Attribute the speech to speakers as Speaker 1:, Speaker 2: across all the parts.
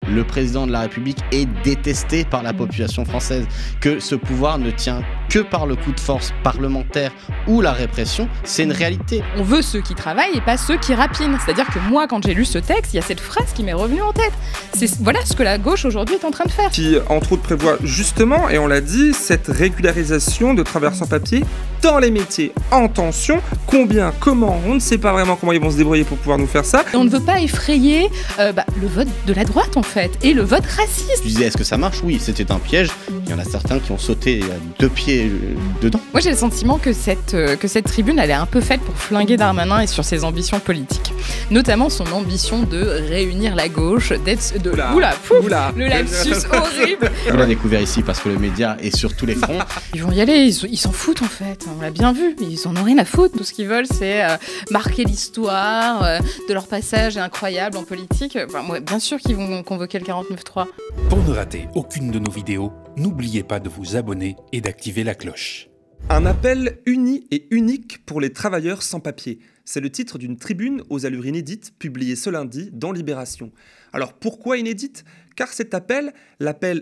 Speaker 1: le président de la République est détesté par la population française, que ce pouvoir ne tient que par le coup de force parlementaire ou la répression, c'est une réalité.
Speaker 2: On veut ceux qui travaillent et pas ceux qui rapinent. C'est-à-dire que moi, quand j'ai lu ce texte, il y a cette phrase qui m'est revenue en tête. Voilà ce que la gauche aujourd'hui est en train de faire.
Speaker 3: Qui, entre autres, prévoit justement, et on l'a dit, cette régularisation de travailleurs sans papier dans les métiers en tension. Combien, comment, on ne sait pas vraiment comment ils vont se débrouiller pour pouvoir nous faire ça.
Speaker 2: On ne veut pas effrayer le vote de la droite, en fait, et le vote raciste.
Speaker 1: Je disais, est-ce que ça marche ? Oui, c'était un piège. Il y en a certains qui ont sauté à 2 pieds dedans.
Speaker 2: Moi, j'ai le sentiment que cette tribune, elle est un peu faite pour flinguer Darmanin et sur ses ambitions politiques. Notamment son ambition de réunir la gauche, le lapsus horrible.
Speaker 1: On l'a découvert ici parce que le média est sur tous les fronts.
Speaker 2: Ils vont y aller, ils s'en foutent en fait, on l'a bien vu, ils en ont rien à foutre. Tout ce qu'ils veulent, c'est marquer l'histoire de leur passage incroyable en politique. Bien sûr qu'ils vont convoquer le 49.3.
Speaker 4: Pour ne rater aucune de nos vidéos, n'oubliez pas de vous abonner et d'activer la cloche.
Speaker 3: Un appel uni et unique pour les travailleurs sans papier. C'est le titre d'une tribune aux allures inédites publiée ce lundi dans Libération. Alors pourquoi inédite ? Car cet appel,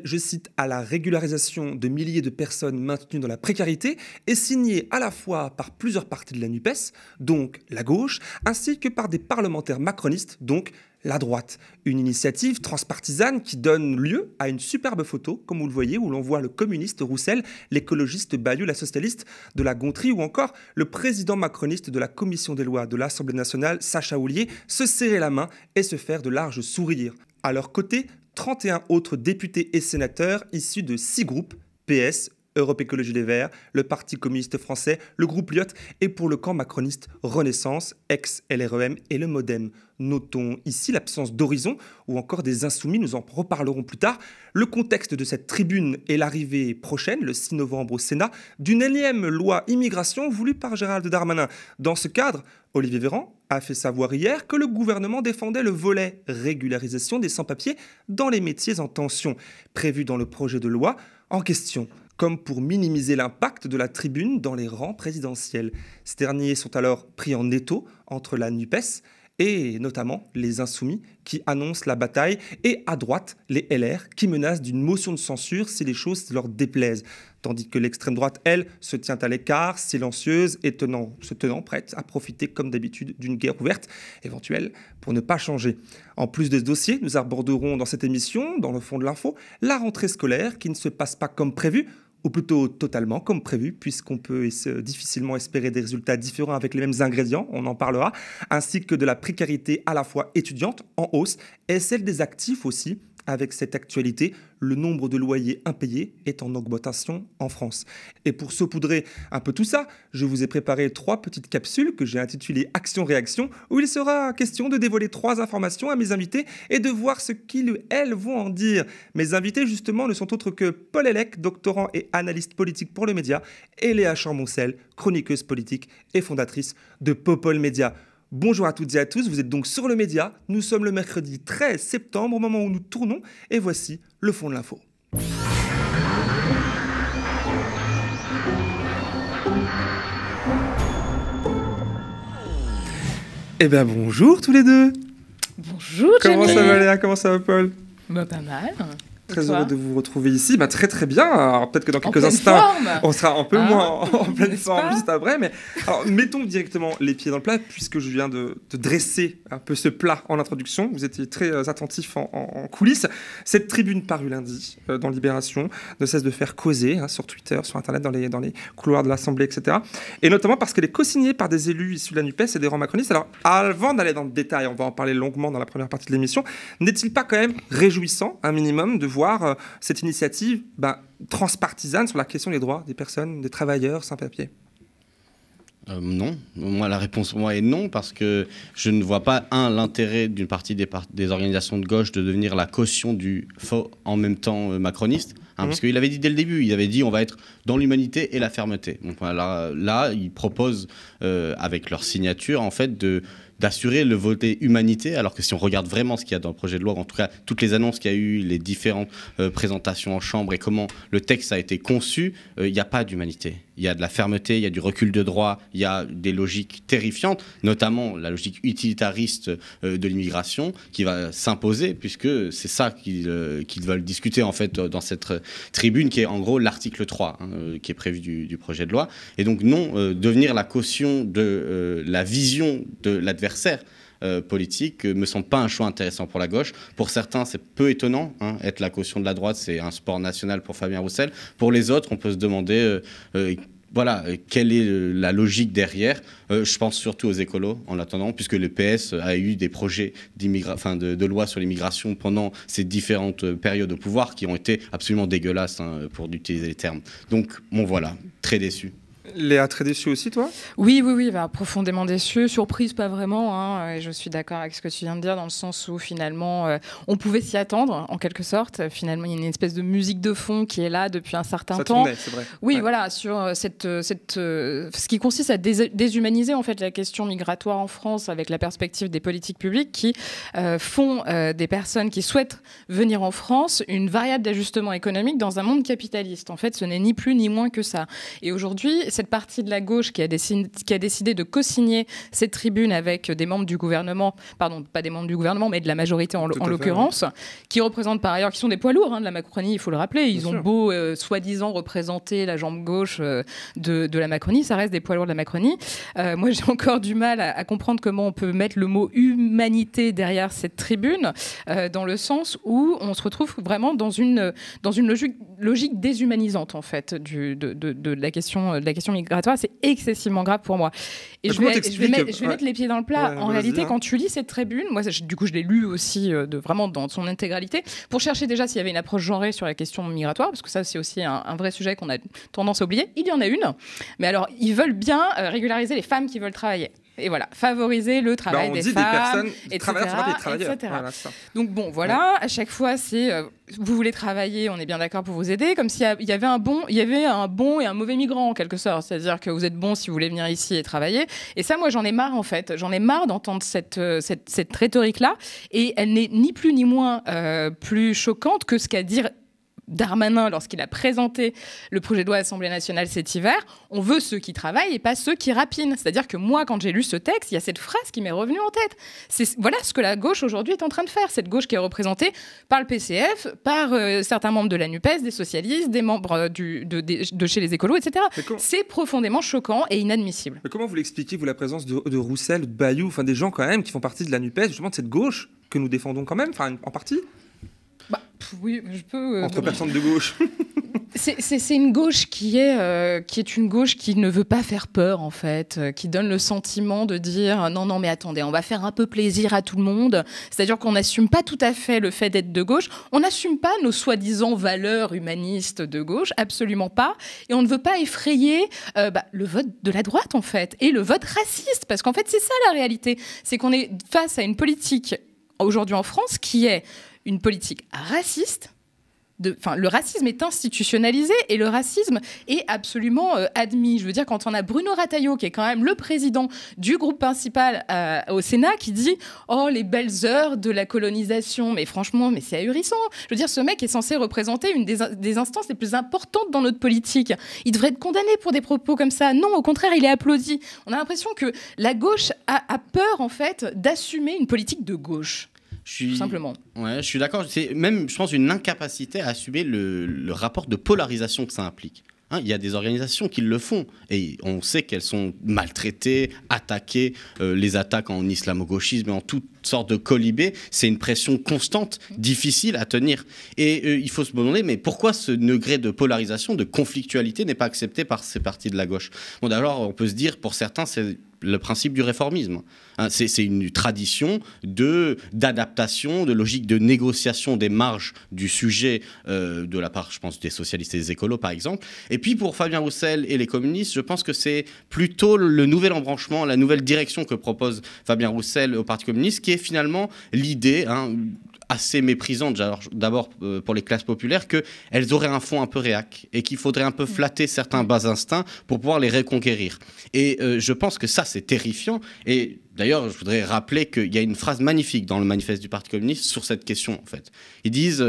Speaker 3: je cite, à la régularisation de milliers de personnes maintenues dans la précarité, est signé à la fois par plusieurs partis de la NUPES, donc la gauche, ainsi que par des parlementaires macronistes, donc la droite. Une initiative transpartisane qui donne lieu à une superbe photo, comme vous le voyez, où l'on voit le communiste Roussel, l'écologiste Bayou, la socialiste de la Gontrie, ou encore le président macroniste de la commission des lois de l'Assemblée nationale, Sacha Houlié, se serrer la main et se faire de larges sourires. À leur côté, 31 autres députés et sénateurs issus de 6 groupes, PS, Europe Écologie Les Verts, le Parti communiste français, le groupe Lyot et pour le camp macroniste Renaissance, ex-LREM et le MoDem. Notons ici l'absence d'horizon ou encore des insoumis, nous en reparlerons plus tard. Le contexte de cette tribune est l'arrivée prochaine, le 6 novembre au Sénat, d'une énième loi immigration voulue par Gérald Darmanin. Dans ce cadre, Olivier Véran a fait savoir hier que le gouvernement défendait le volet régularisation des sans-papiers dans les métiers en tension, prévu dans le projet de loi en question, comme pour minimiser l'impact de la tribune dans les rangs présidentiels. Ces derniers sont alors pris en étau entre la NUPES et notamment les Insoumis qui annoncent la bataille, et à droite, les LR qui menacent d'une motion de censure si les choses leur déplaisent. Tandis que l'extrême droite, elle, se tient à l'écart, silencieuse et se tenant prête à profiter, comme d'habitude, d'une guerre ouverte éventuelle pour ne pas changer. En plus de ce dossier, nous aborderons dans cette émission, dans le fond de l'info, la rentrée scolaire qui ne se passe pas comme prévu, ou plutôt totalement comme prévu, puisqu'on peut difficilement espérer des résultats différents avec les mêmes ingrédients, on en parlera, ainsi que de la précarité à la fois étudiante, en hausse, et celle des actifs aussi. Avec cette actualité, le nombre de loyers impayés est en augmentation en France. Et pour saupoudrer un peu tout ça, je vous ai préparé 3 petites capsules que j'ai intitulées Action-Réaction, où il sera question de dévoiler 3 informations à mes invités et de voir ce qu'ils, elles, vont en dire. Mes invités, justement, ne sont autres que Paul Hellec, doctorant et analyste politique pour le média, et Léa Chamboncel, chroniqueuse politique et fondatrice de Popol Média. Bonjour à toutes et à tous, vous êtes donc sur le Média, nous sommes le mercredi 13 septembre au moment où nous tournons et voici le fond de l'info. Eh bien bonjour tous les deux.
Speaker 2: Bonjour.
Speaker 3: Comment ça va Léa, comment ça va Paul ?
Speaker 2: Pas mal.
Speaker 3: Très heureux de vous retrouver ici. Très très bien. Alors peut-être que dans quelques instants, on sera un peu moins en pleine forme juste après. Mais alors, mettons directement les pieds dans le plat, puisque je viens de dresser un peu ce plat en introduction. Vous étiez très attentifs en coulisses. Cette tribune parue lundi dans Libération ne cesse de faire causer sur Twitter, sur Internet, dans les couloirs de l'Assemblée, etc. Et notamment parce qu'elle est co-signée par des élus issus de la NUPES et des rangs macronistes. Alors avant d'aller dans le détail, on va en parler longuement dans la première partie de l'émission, n'est-il pas quand même réjouissant, un minimum, de voir cette initiative transpartisane sur la question des droits des personnes, des travailleurs sans papier?
Speaker 1: Non. Moi, la réponse pour moi est non, parce que je ne vois pas, l'intérêt d'une partie des organisations de gauche de devenir la caution du faux en même temps macroniste. Parce qu'il avait dit dès le début, il avait dit on va être dans l'humanité et la fermeté. Donc là ils proposent avec leur signature en fait de d'assurer le volet humanité, alors que si on regarde vraiment ce qu'il y a dans le projet de loi, en tout cas toutes les annonces qu'il y a eu, les différentes présentations en chambre et comment le texte a été conçu, il n'y a pas d'humanité. Il y a de la fermeté, il y a du recul de droit, il y a des logiques terrifiantes, notamment la logique utilitariste de l'immigration qui va s'imposer, puisque c'est ça qu'ils veulent discuter en fait dans cette tribune, qui est en gros l'article 3, qui est prévu du projet de loi. Et donc non, devenir la caution de la vision de l'adversaire politique me semble pas un choix intéressant pour la gauche. Pour certains, c'est peu étonnant. Être la caution de la droite, c'est un sport national pour Fabien Roussel. Pour les autres, on peut se demander quelle est la logique derrière. Je pense surtout aux écolos en attendant, puisque le PS a eu des projets de loi sur l'immigration pendant ces différentes périodes au pouvoir qui ont été absolument dégueulasses, pour utiliser les termes. Donc, voilà, très déçu.
Speaker 3: Léa, très déçue aussi, toi ?
Speaker 2: Oui, profondément déçue. Surprise, pas vraiment. Et je suis d'accord avec ce que tu viens de dire, dans le sens où finalement, on pouvait s'y attendre, en quelque sorte. Finalement, il y a une espèce de musique de fond qui est là depuis un certain temps.
Speaker 3: Tournait, c'est vrai.
Speaker 2: Oui, voilà, sur ce qui consiste à déshumaniser en fait la question migratoire en France, avec la perspective des politiques publiques qui font des personnes qui souhaitent venir en France une variable d'ajustement économique dans un monde capitaliste. En fait, ce n'est ni plus ni moins que ça. Et aujourd'hui, cette partie de la gauche qui a décidé de co-signer cette tribune avec des membres du gouvernement, pardon, pas des membres du gouvernement, mais de la majorité en l'occurrence, qui représentent par ailleurs, qui sont des poids lourds de la Macronie, il faut le rappeler. Ils ont beau soi-disant représenter la jambe gauche de la Macronie, ça reste des poids lourds de la Macronie. Moi, j'ai encore du mal à comprendre comment on peut mettre le mot humanité derrière cette tribune, dans le sens où on se retrouve vraiment dans une logique déshumanisante en fait de la question migratoire. C'est excessivement grave pour moi. Et je vais mettre les pieds dans le plat. En réalité, quand tu lis cette tribune, moi, du coup, je l'ai lu aussi vraiment dans son intégralité, pour chercher déjà s'il y avait une approche genrée sur la question migratoire, parce que ça, c'est aussi un vrai sujet qu'on a tendance à oublier. Il y en a une, mais alors, ils veulent bien régulariser les femmes qui veulent travailler. Et voilà, favoriser le travail des femmes,
Speaker 3: des personnes
Speaker 2: etc. Voilà, donc à chaque fois, c'est vous voulez travailler, on est bien d'accord pour vous aider, comme s'il y avait un bon et un mauvais migrant en quelque sorte, c'est-à-dire que vous êtes bon si vous voulez venir ici et travailler. Et ça, moi, j'en ai marre en fait, d'entendre cette rhétorique-là, et elle n'est ni plus ni moins plus choquante que ce qu'a dit Darmanin lorsqu'il a présenté le projet de loi à l'Assemblée nationale cet hiver. On veut ceux qui travaillent et pas ceux qui rapinent. C'est-à-dire que moi, quand j'ai lu ce texte, il y a cette phrase qui m'est revenue en tête. Voilà ce que la gauche aujourd'hui est en train de faire. Cette gauche qui est représentée par le PCF, par certains membres de la NUPES, des socialistes, des membres de chez les écolos, etc. C'est profondément choquant et inadmissible.
Speaker 3: Mais comment vous l'expliquez, vous, la présence de Roussel, de Bayou, enfin des gens quand même qui font partie de la NUPES, justement de cette gauche que nous défendons quand même, enfin en partie ?
Speaker 2: Oui, je peux.
Speaker 3: Entre personnes de gauche.
Speaker 2: C'est une gauche qui est une gauche qui ne veut pas faire peur, en fait, qui donne le sentiment de dire non, mais attendez, on va faire un peu plaisir à tout le monde. C'est-à-dire qu'on n'assume pas tout à fait le fait d'être de gauche. On n'assume pas nos soi-disant valeurs humanistes de gauche, absolument pas. Et on ne veut pas effrayer le vote de la droite, en fait, et le vote raciste. Parce qu'en fait, c'est ça la réalité. C'est qu'on est face à une politique, aujourd'hui en France, qui est une politique raciste. Le racisme est institutionnalisé et le racisme est absolument admis. Je veux dire, quand on a Bruno Retailleau, qui est quand même le président du groupe principal au Sénat, qui dit « Oh, les belles heures de la colonisation », mais franchement, c'est ahurissant. Je veux dire, ce mec est censé représenter une des instances les plus importantes dans notre politique. Il devrait être condamné pour des propos comme ça. Non, au contraire, il est applaudi. On a l'impression que la gauche a peur, en fait, d'assumer une politique de gauche. Tout simplement.
Speaker 1: Ouais, je suis d'accord. C'est même, je pense, une incapacité à assumer le rapport de polarisation que ça implique. Il y a des organisations qui le font et on sait qu'elles sont maltraitées, attaquées, les attaques en islamo-gauchisme et en toutes sortes de colibés. C'est une pression constante, difficile à tenir. Et il faut se demander, mais pourquoi ce degré de polarisation, de conflictualité n'est pas accepté par ces partis de la gauche ? Bon, d'abord, on peut se dire, pour certains, c'est le principe du réformisme. C'est une tradition d'adaptation, de logique de négociation des marges du sujet de la part, je pense, des socialistes et des écolos, par exemple. Et puis, pour Fabien Roussel et les communistes, je pense que c'est plutôt le nouvel embranchement, la nouvelle direction que propose Fabien Roussel au Parti communiste, qui est finalement l'idée, assez méprisante, d'abord pour les classes populaires, qu'elles auraient un fond un peu réac et qu'il faudrait un peu flatter certains bas instincts pour pouvoir les reconquérir. Et je pense que ça, c'est terrifiant. Et d'ailleurs, je voudrais rappeler qu'il y a une phrase magnifique dans le manifeste du Parti communiste sur cette question, en fait. Ils disent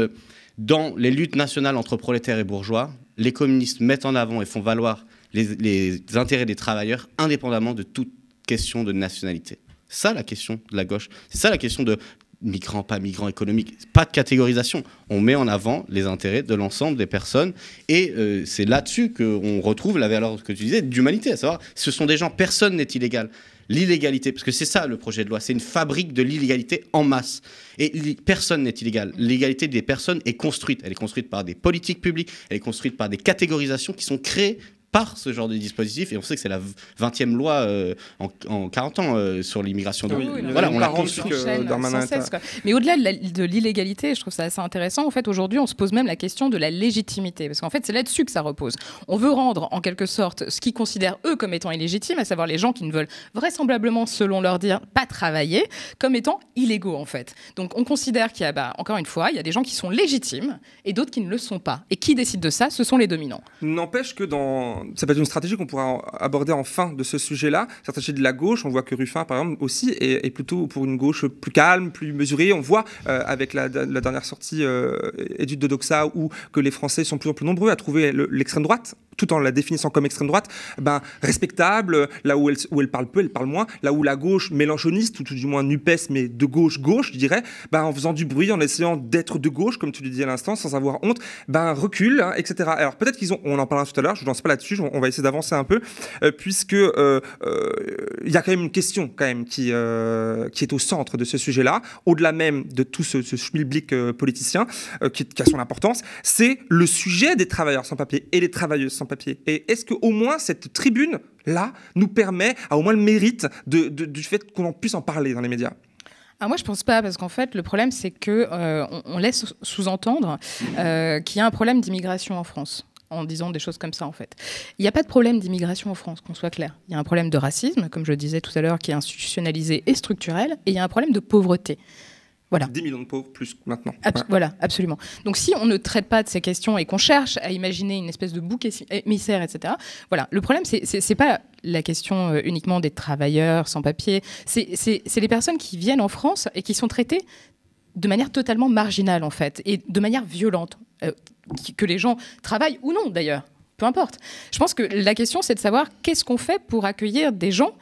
Speaker 1: dans les luttes nationales entre prolétaires et bourgeois, les communistes mettent en avant et font valoir les intérêts des travailleurs indépendamment de toute question de nationalité. C'est ça la question de la gauche. C'est ça la question de migrants, pas migrants économiques. Pas de catégorisation. On met en avant les intérêts de l'ensemble des personnes et c'est là-dessus qu'on retrouve la valeur que tu disais d'humanité. À savoir, ce sont des gens, personne n'est illégal. L'illégalité, parce que c'est ça le projet de loi, c'est une fabrique de l'illégalité en masse. Et personne n'est illégal. L'illégalité des personnes est construite. Elle est construite par des politiques publiques, elle est construite par des catégorisations qui sont créées par ce genre de dispositif, et on sait que c'est la 20e loi en 40 ans sur l'immigration.
Speaker 2: Oui,
Speaker 1: voilà, on l'a
Speaker 2: construit sans cesse, quoi. Mais au-delà de l'illégalité, je trouve ça assez intéressant. En fait, aujourd'hui, on se pose même la question de la légitimité, parce qu'en fait, c'est là-dessus que ça repose. On veut rendre, en quelque sorte, ce qu'ils considèrent, eux, comme étant illégitime, à savoir les gens qui ne veulent vraisemblablement, selon leur dire, pas travailler, comme étant illégaux, en fait. Donc, on considère qu'il y a, encore une fois, il y a des gens qui sont légitimes et d'autres qui ne le sont pas. Et qui décident de ça? Ce sont les dominants.
Speaker 3: N'empêche que ça peut être une stratégie qu'on pourra aborder en fin de ce sujet-là. La stratégie de la gauche, on voit que Ruffin, par exemple, aussi est plutôt pour une gauche plus calme, plus mesurée. On voit avec la dernière sortie étude de Doxa où que les Français sont de plus en plus nombreux à trouver l'extrême droite, tout en la définissant comme extrême droite, respectable, là où elle parle peu, elle parle moins, là où la gauche mélanchoniste, ou tout du moins NUPES, mais de gauche, je dirais, en faisant du bruit, en essayant d'être de gauche, comme tu le disais à l'instant, sans avoir honte, recule, etc. Alors peut-être on en parlera tout à l'heure, je ne lance pas là-dessus, on va essayer d'avancer un peu, puisque il y a quand même une question qui est au centre de ce sujet-là, au-delà même de tout ce schmilblick politicien qui a son importance, c'est le sujet des travailleurs sans papier et des travailleuses sans papier. Et est-ce qu'au moins cette tribune-là nous permet, a au moins le mérite du fait qu'on puisse en parler dans les médias?
Speaker 2: Moi, je pense pas, parce qu'en fait, le problème, c'est que on laisse sous-entendre qu'il y a un problème d'immigration en France, en disant des choses comme ça, en fait. Il n'y a pas de problème d'immigration en France, qu'on soit clair. Il y a un problème de racisme, comme je le disais tout à l'heure, qui est institutionnalisé et structurel, et il y a un problème de pauvreté. Voilà.
Speaker 3: 10 millions de pauvres plus maintenant.
Speaker 2: Voilà, absolument. Donc si on ne traite pas de ces questions et qu'on cherche à imaginer une espèce de bouc émissaire, etc., voilà. Le problème, c'est pas la question uniquement des travailleurs sans papier, c'est les personnes qui viennent en France et qui sont traitées de manière totalement marginale, en fait, et de manière violente, que les gens travaillent ou non, d'ailleurs, peu importe. Je pense que la question, c'est de savoir qu'est-ce qu'on fait pour accueillir des gens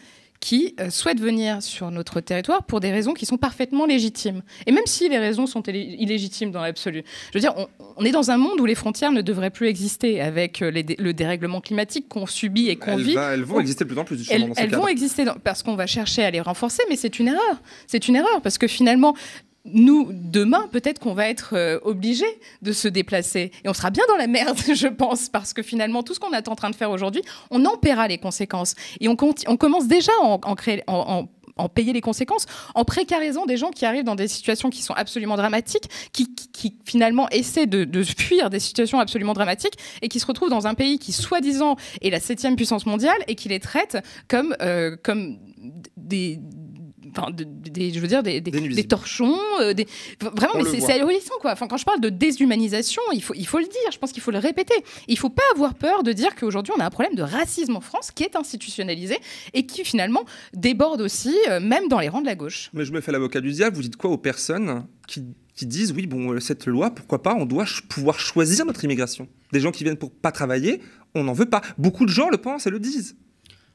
Speaker 2: qui souhaitent venir sur notre territoire pour des raisons qui sont parfaitement légitimes. Et même si les raisons sont illégitimes dans l'absolu. Je veux dire, on est dans un monde où les frontières ne devraient plus exister avec le dérèglement climatique qu'on subit et qu'on vit.
Speaker 3: Elles vont exister de plus en plus, justement, dans ce cadre.
Speaker 2: Elles vont exister parce qu'on va chercher à les renforcer, mais c'est une erreur. C'est une erreur parce que finalement, nous, demain, peut-être qu'on va être obligés de se déplacer. Et on sera bien dans la merde, je pense, parce que finalement, tout ce qu'on est en train de faire aujourd'hui, on en paiera les conséquences. Et on commence déjà en payer les conséquences, en précarisant des gens qui arrivent dans des situations qui sont absolument dramatiques, qui finalement essaient de fuir des situations absolument dramatiques et qui se retrouvent dans un pays qui, soi-disant, est la 7e puissance mondiale et qui les traite comme des torchons, vraiment, mais c'est ahurissant, quoi. Enfin, quand je parle de déshumanisation, il faut le dire, je pense qu'il faut le répéter. Il ne faut pas avoir peur de dire qu'aujourd'hui, on a un problème de racisme en France qui est institutionnalisé et qui, finalement, déborde aussi, même dans les rangs de la gauche.
Speaker 3: Mais je me fais l'avocat du diable, vous dites quoi aux personnes qui disent, oui, bon, cette loi, pourquoi pas, on doit pouvoir choisir notre immigration. Des gens qui viennent pour pas travailler, on n'en veut pas. Beaucoup de gens le pensent et le disent.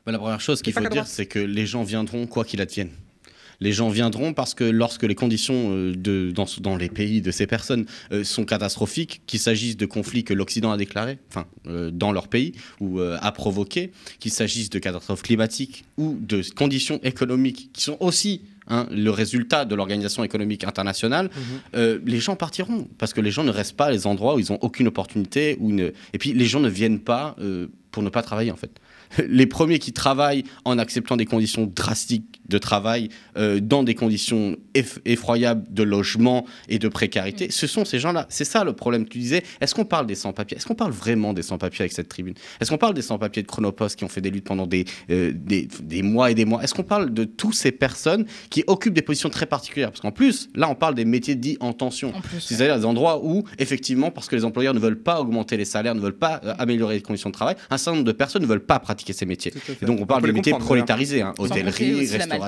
Speaker 1: La première chose qu'il faut dire, c'est que les gens viendront quoi qu'il advienne. Les gens viendront parce que lorsque les conditions dans les pays de ces personnes sont catastrophiques, qu'il s'agisse de conflits que l'Occident a déclarés, dans leur pays, ou a provoqué, qu'il s'agisse de catastrophes climatiques ou de conditions économiques qui sont aussi le résultat de l'organisation économique internationale, les gens partiront parce que les gens ne restent pas à les endroits où ils n'ont aucune opportunité. Et puis les gens ne viennent pas pour ne pas travailler, en fait. les premiers qui travaillent en acceptant des conditions drastiques de travail, dans des conditions effroyables de logement et de précarité, ce sont ces gens-là. C'est ça le problème. Tu disais, est-ce qu'on parle des sans-papiers? Est-ce qu'on parle vraiment des sans-papiers avec cette tribune? Est-ce qu'on parle des sans-papiers de Chronopost qui ont fait des luttes pendant des mois et des mois? Est-ce qu'on parle de toutes ces personnes qui occupent des positions très particulières? Parce qu'en plus, là, on parle des métiers dits en tension. C'est-à-dire des endroits où, effectivement, parce que les employeurs ne veulent pas augmenter les salaires, ne veulent pas améliorer les conditions de travail, un certain nombre de personnes ne veulent pas pratiquer ces métiers. Et donc, on parle des métiers prolétarisés, hôtellerie, restauration.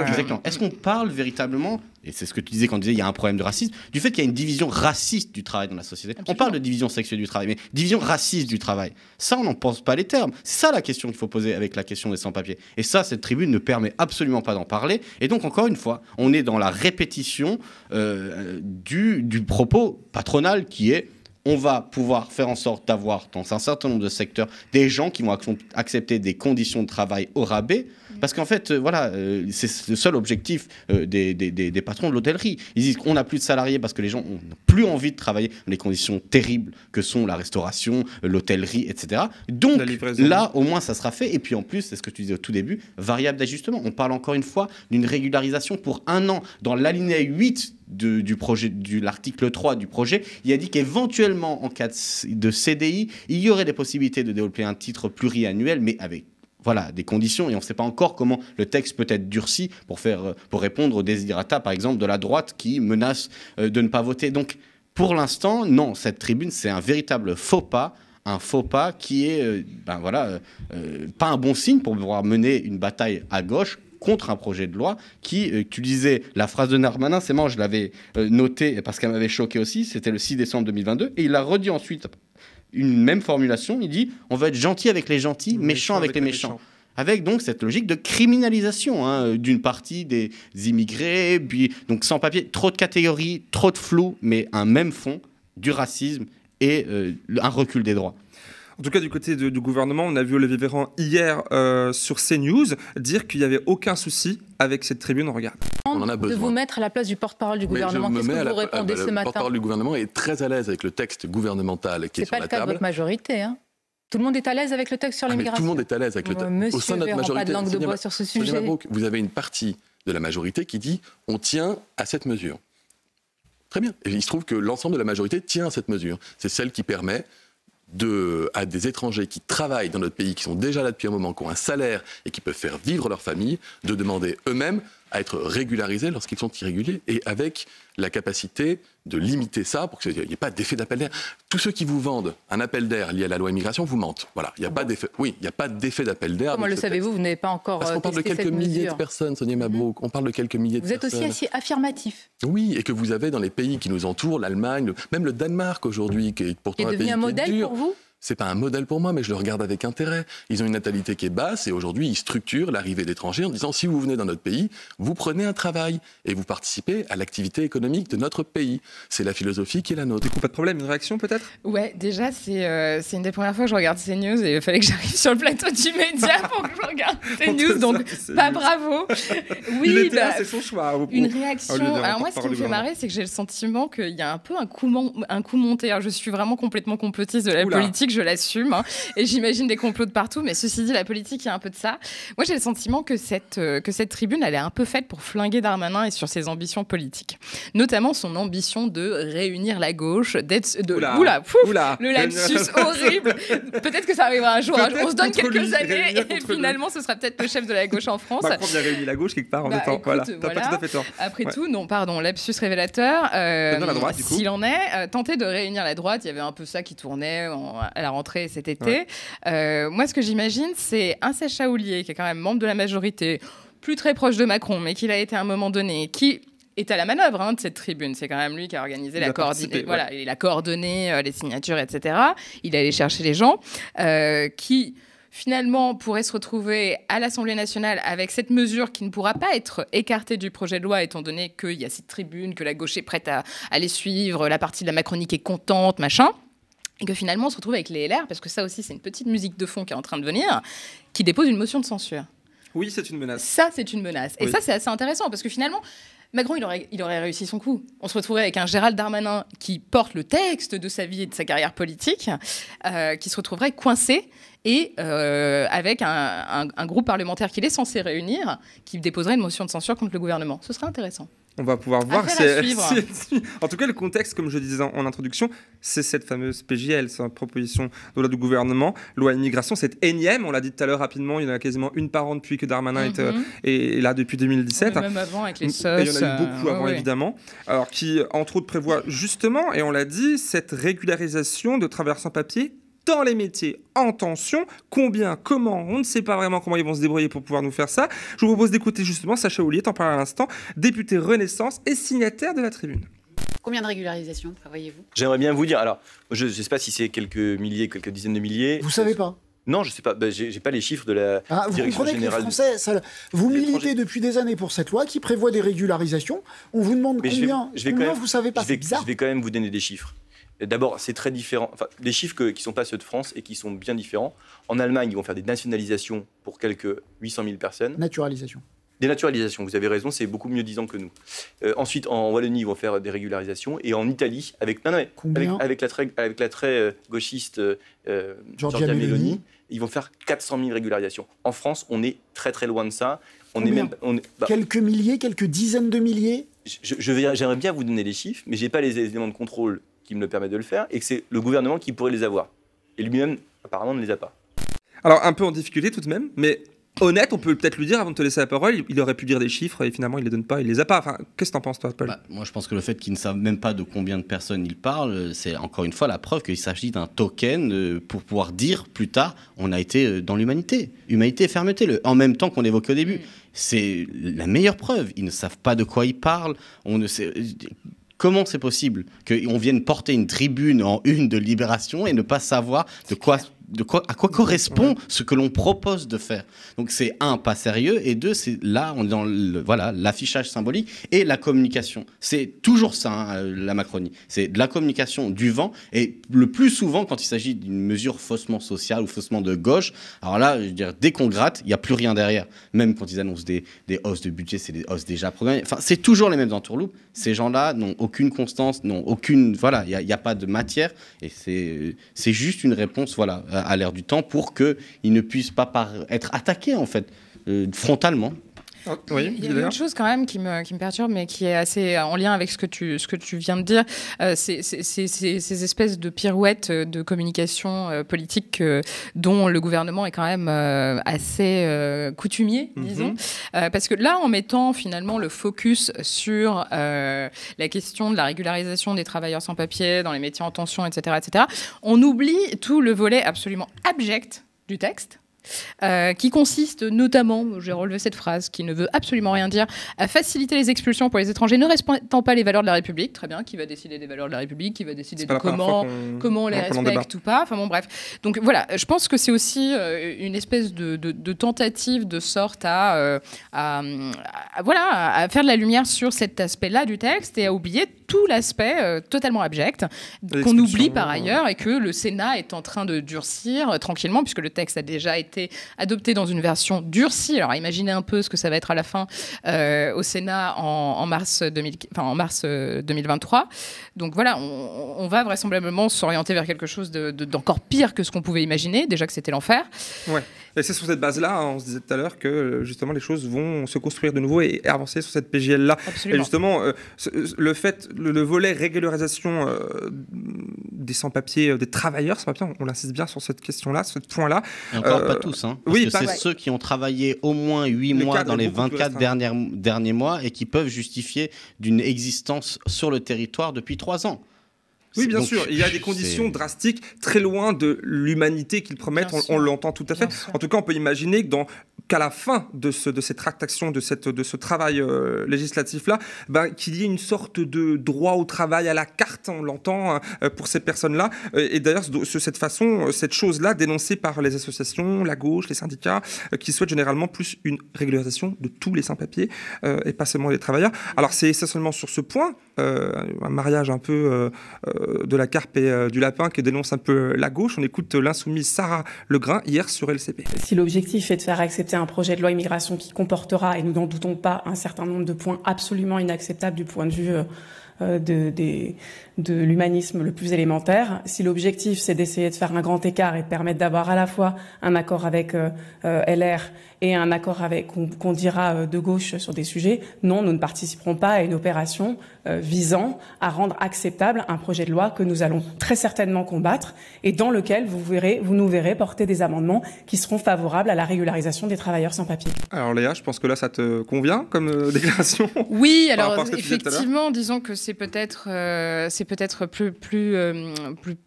Speaker 1: Exactement. Est-ce qu'on parle véritablement, et c'est ce que tu disais quand tu disais il y a un problème de racisme, du fait qu'il y a une division raciste du travail dans la société? Absolument. On parle de division sexuelle du travail, mais division raciste du travail, ça on n'en pense pas les termes. C'est ça la question qu'il faut poser avec la question des sans-papiers. Et ça, cette tribune ne permet absolument pas d'en parler. Et donc encore une fois, on est dans la répétition du propos patronal qui est: on va pouvoir faire en sorte d'avoir dans un certain nombre de secteurs des gens qui vont accepter des conditions de travail au rabais. Parce qu'en fait, c'est le seul objectif des patrons de l'hôtellerie. Ils disent qu'on n'a plus de salariés parce que les gens n'ont plus envie de travailler dans les conditions terribles que sont la restauration, l'hôtellerie, etc. Donc là, au moins, ça sera fait. Et puis en plus, c'est ce que tu disais au tout début, variable d'ajustement. On parle encore une fois d'une régularisation pour 1 an. Dans l'alinéa 8 du projet, de l'article 3 du projet, il y a dit qu'éventuellement, en cas de CDI, il y aurait des possibilités de développer un titre pluriannuel, mais avec des conditions, et on ne sait pas encore comment le texte peut être durci pour répondre aux desiderata, par exemple, de la droite qui menace de ne pas voter. Donc, pour l'instant, non, cette tribune, c'est un véritable faux pas, qui est pas un bon signe pour pouvoir mener une bataille à gauche contre un projet de loi qui, tu disais, la phrase de Darmanin, c'est moi, je l'avais noté parce qu'elle m'avait choqué aussi, c'était le 6 décembre 2022, et il l'a redit ensuite, une même formulation, il dit on va être gentil avec les gentils, méchant avec les méchants. Avec donc cette logique de criminalisation d'une partie des immigrés, puis donc sans papier, trop de catégories, trop de flou, mais un même fond, du racisme et un recul des droits.
Speaker 3: En tout cas, du côté du gouvernement, on a vu Olivier Véran hier sur CNews dire qu'il n'y avait aucun souci avec cette tribune. On regarde.
Speaker 5: On en a besoin. De vous mettre à la place du porte-parole du gouvernement. Qu'est-ce que vous répondez ce matin? Le porte-parole du gouvernement est très à l'aise avec le texte gouvernemental qui est sur la table. C'est pas le cas de votre majorité, hein. Tout le monde est à l'aise avec le texte sur l'immigration. Tout le monde est à l'aise avec le texte.
Speaker 2: Monsieur
Speaker 5: au sein de notre majorité,
Speaker 2: pas de langue de bois sur ce sujet.
Speaker 5: Mabrouk, vous avez une partie de la majorité qui dit on tient à cette mesure. Très bien. Et il se trouve que l'ensemble de la majorité tient à cette mesure. C'est celle qui permet à des étrangers qui travaillent dans notre pays, qui sont déjà là depuis un moment, qui ont un salaire et qui peuvent faire vivre leur famille, de demander eux-mêmes à être régularisés lorsqu'ils sont irréguliers, et avec la capacité de limiter ça pour qu'il n'y ait pas d'effet d'appel d'air. Tous ceux qui vous vendent un appel d'air lié à la loi immigration vous mentent. Voilà, il n'y a pas d'effet. Oui, il n'y a pas d'effet d'appel d'air.
Speaker 2: Comment le savez-vous? Vous n'avez pas encore
Speaker 5: Parce qu'on parle de quelques milliers de personnes, Sonia Mabrouk. On parle de quelques milliers de personnes.
Speaker 2: Vous êtes aussi affirmatif.
Speaker 5: Oui, et que vous avez dans les pays qui nous entourent, l'Allemagne, même le Danemark aujourd'hui, qui est pourtant un pays
Speaker 2: un modèle
Speaker 5: dur.
Speaker 2: Pour vous?
Speaker 5: C'est pas un modèle pour moi, mais je le regarde avec intérêt. Ils ont une natalité qui est basse et aujourd'hui, ils structurent l'arrivée d'étrangers en disant si vous venez dans notre pays, vous prenez un travail et vous participez à l'activité économique de notre pays. C'est la philosophie qui est la nôtre.
Speaker 3: Du coup, pas de problème, une réaction peut-être?
Speaker 2: Ouais, déjà, c'est une des premières fois que je regarde CNews et il fallait que j'arrive sur le plateau du Média pour que je regarde CNews, donc pas bravo.
Speaker 3: Oui, c'est son choix.
Speaker 2: Une réaction. Alors moi, ce qui me fait marrer, c'est que j'ai le sentiment qu'il y a un peu un coup monté. Alors, je suis vraiment complètement complotiste de la politique. Je l'assume, et j'imagine des complots de partout, mais ceci dit, la politique, il y a un peu de ça. Moi, j'ai le sentiment que cette tribune, elle est un peu faite pour flinguer Darmanin et sur ses ambitions politiques. Notamment son ambition de réunir la gauche, le lapsus horrible. Peut-être que ça arrivera un jour. On se donne quelques années, et finalement, ce sera peut-être le chef de la gauche en France.
Speaker 3: Macron a réuni la gauche quelque part en même temps. Voilà, t'as pas tout à fait tort.
Speaker 2: Après tout, non, pardon, lapsus révélateur.
Speaker 3: La droite,
Speaker 2: s'il en est, tenter de réunir la droite, il y avait un peu ça qui tournait à la rentrée cet été. Ouais. Moi, ce que j'imagine, c'est un Sacha Houlié, qui est quand même membre de la majorité, plus très proche de Macron, mais qui l'a été à un moment donné, qui est à la manœuvre de cette tribune. C'est quand même lui qui a organisé il a coordonné les signatures, etc. Il est allé chercher les gens qui finalement pourraient se retrouver à l'Assemblée nationale avec cette mesure qui ne pourra pas être écartée du projet de loi, étant donné qu'il y a cette tribune, que la gauche est prête à les suivre, la partie de la Macronique est contente, machin. Et que finalement, on se retrouve avec les LR, parce que ça aussi, c'est une petite musique de fond qui est en train de venir, qui dépose une motion de censure.
Speaker 3: Oui, c'est une menace.
Speaker 2: Ça, c'est une menace. Et ça, c'est assez intéressant, parce que finalement, Macron, il aurait réussi son coup. On se retrouverait avec un Gérald Darmanin qui porte le texte de sa vie et de sa carrière politique, qui se retrouverait coincé et avec un groupe parlementaire qu'il est censé réunir, qui déposerait une motion de censure contre le gouvernement. Ce serait intéressant.
Speaker 3: On va pouvoir voir.
Speaker 2: Affaire à suivre.
Speaker 3: En tout cas, le contexte, comme je disais en introduction, c'est cette fameuse PJL, c'est une proposition de loi du gouvernement, loi immigration, c'est énième, on l'a dit tout à l'heure rapidement, il y en a quasiment une par an depuis que Darmanin est là depuis 2017.
Speaker 2: Même avant avec les SOS.
Speaker 3: Et il y en a eu beaucoup avant, évidemment. Alors, qui, entre autres, prévoit justement, et on l'a dit, cette régularisation de travailleurs sans papier dans les métiers en tension. Combien, comment, on ne sait pas vraiment comment ils vont se débrouiller pour pouvoir nous faire ça. Je vous propose d'écouter justement Sacha Houlier, t'en parles à l'instant, député Renaissance et signataire de la tribune.
Speaker 6: Combien de régularisations prévoyez-vous ?
Speaker 7: J'aimerais bien vous dire, alors, je ne sais pas si c'est quelques milliers, quelques dizaines de milliers.
Speaker 8: Vous savez pas ?
Speaker 7: Non, je ne sais pas, j'ai pas les chiffres de la Direction
Speaker 8: Vous comprenez
Speaker 7: Générale.
Speaker 8: que les Français, vous militez depuis des années pour cette loi qui prévoit des régularisations. On vous demande combien, vous savez pas, c'est bizarre.
Speaker 7: Je vais quand même vous donner des chiffres. D'abord, c'est très différent. Enfin, les chiffres qui ne sont pas ceux de France et qui sont bien différents. En Allemagne, ils vont faire des nationalisations pour quelques 800 000 personnes.
Speaker 8: Naturalisation.
Speaker 7: Des naturalisations, vous avez raison, c'est beaucoup mieux disant que nous. Ensuite, en Wallonie, ils vont faire des régularisations. Et en Italie, avec la très gauchiste Giorgia Meloni, ils vont faire 400 000 régularisations. En France, on est très très loin de ça.
Speaker 8: Quelques milliers, quelques dizaines de milliers.
Speaker 7: J'aimerais bien vous donner les chiffres, mais je n'ai pas les éléments de contrôle qui me le permettent de le faire, et que c'est le gouvernement qui pourrait les avoir. Et lui-même, apparemment, ne les a pas.
Speaker 3: Alors, un peu en difficulté tout de même, mais honnête, on peut peut-être lui dire, avant de te laisser la parole, il aurait pu dire des chiffres, et finalement, il les donne pas, il les a pas. Enfin, qu'est-ce que t'en penses, toi, Paul ?
Speaker 1: Moi, je pense que le fait qu'ils ne savent même pas de combien de personnes ils parlent, c'est encore une fois la preuve qu'il s'agit d'un token pour pouvoir dire plus tard, on a été dans l'humanité. Humanité et fermeté, en même temps qu'on évoquait au début. C'est la meilleure preuve. Ils ne savent pas de quoi ils parlent. On ne sait... Comment c'est possible qu'on vienne porter une tribune en une de Libération et ne pas savoir à quoi correspond ce que l'on propose de faire? Donc c'est un, pas sérieux, et deux, c'est là, on est dans l'affichage symbolique et la communication. C'est toujours ça, la Macronie. C'est de la communication du vent, et le plus souvent, quand il s'agit d'une mesure faussement sociale ou faussement de gauche, alors là, je veux dire, dès qu'on gratte, il n'y a plus rien derrière. Même quand ils annoncent des hausses de budget, c'est des hausses déjà programmées. Enfin, c'est toujours les mêmes entourloupes. Ces gens-là n'ont aucune constance, n'ont aucune... Voilà, il n'y a pas de matière, et c'est juste une réponse, voilà, à l'ère du temps pour qu'ils ne puissent pas être attaqués, en fait, frontalement.
Speaker 3: Oui,
Speaker 2: il y a une chose quand même qui me perturbe, mais qui est assez en lien avec ce que tu viens de dire. Ces espèces de pirouettes de communication politique dont le gouvernement est quand même assez coutumier, disons. Parce que là, en mettant finalement le focus sur la question de la régularisation des travailleurs sans papier dans les métiers en tension, etc., on oublie tout le volet absolument abject du texte. Qui consiste notamment, j'ai relevé cette phrase qui ne veut absolument rien dire, à faciliter les expulsions pour les étrangers ne respectant pas les valeurs de la République. Très bien, qui va décider des valeurs de la République, qui va décider de comment on les respecte ou pas. Enfin bon, bref. Donc voilà, je pense que c'est aussi une espèce de tentative de sorte à faire de la lumière sur cet aspect-là du texte et à oublier tout l'aspect totalement abject qu'on oublie par ailleurs et que le Sénat est en train de durcir tranquillement puisque le texte a déjà été adopté dans une version durcie. Alors imaginez un peu ce que ça va être à la fin au Sénat en mars 2023. Donc voilà, on va vraisemblablement s'orienter vers quelque chose d'encore pire que ce qu'on pouvait imaginer, déjà que c'était l'enfer. Ouais.
Speaker 3: Et c'est sur cette base-là, on se disait tout à l'heure que justement les choses vont se construire de nouveau et avancer sur cette PJL-là.
Speaker 2: Absolument.
Speaker 3: Et justement, le volet régularisation des sans-papiers, des travailleurs sans-papiers, on insiste bien sur cette question-là, ce point-là.
Speaker 1: Et encore pas tous, hein, parce que c'est ceux qui ont travaillé au moins 8 mois dans les 24 derniers mois et qui peuvent justifier d'une existence sur le territoire depuis 3 ans.
Speaker 3: Oui, bien sûr. Il y a des conditions drastiques, très loin de l'humanité qu'ils promettent. On l'entend tout à fait. En tout cas, on peut imaginer qu'à la fin de cette tractation, de ce travail législatif-là, qu'il y ait une sorte de droit au travail à la carte, on l'entend, pour ces personnes-là. Et d'ailleurs, cette chose-là, dénoncée par les associations, la gauche, les syndicats, qui souhaitent généralement plus une régularisation de tous les sans-papiers et pas seulement les travailleurs. Alors, c'est essentiellement sur ce point un mariage un peu de la carpe et du lapin que dénonce un peu la gauche. On écoute l'insoumise Sarah Legrain hier sur LCP.
Speaker 9: Si l'objectif est de faire accepter un projet de loi immigration qui comportera, et nous n'en doutons pas, un certain nombre de points absolument inacceptables du point de vue de l'humanisme le plus élémentaire, si l'objectif c'est d'essayer de faire un grand écart et de permettre d'avoir à la fois un accord avec LR et un accord avec qu'on dira de gauche sur des sujets, non, nous ne participerons pas à une opération visant à rendre acceptable un projet de loi que nous allons très certainement combattre et dans lequel vous nous verrez porter des amendements qui seront favorables à la régularisation des travailleurs sans papier.
Speaker 3: Alors Léa, je pense que là ça te convient comme déclaration.
Speaker 2: Oui, alors effectivement, disons que c'est peut-être plus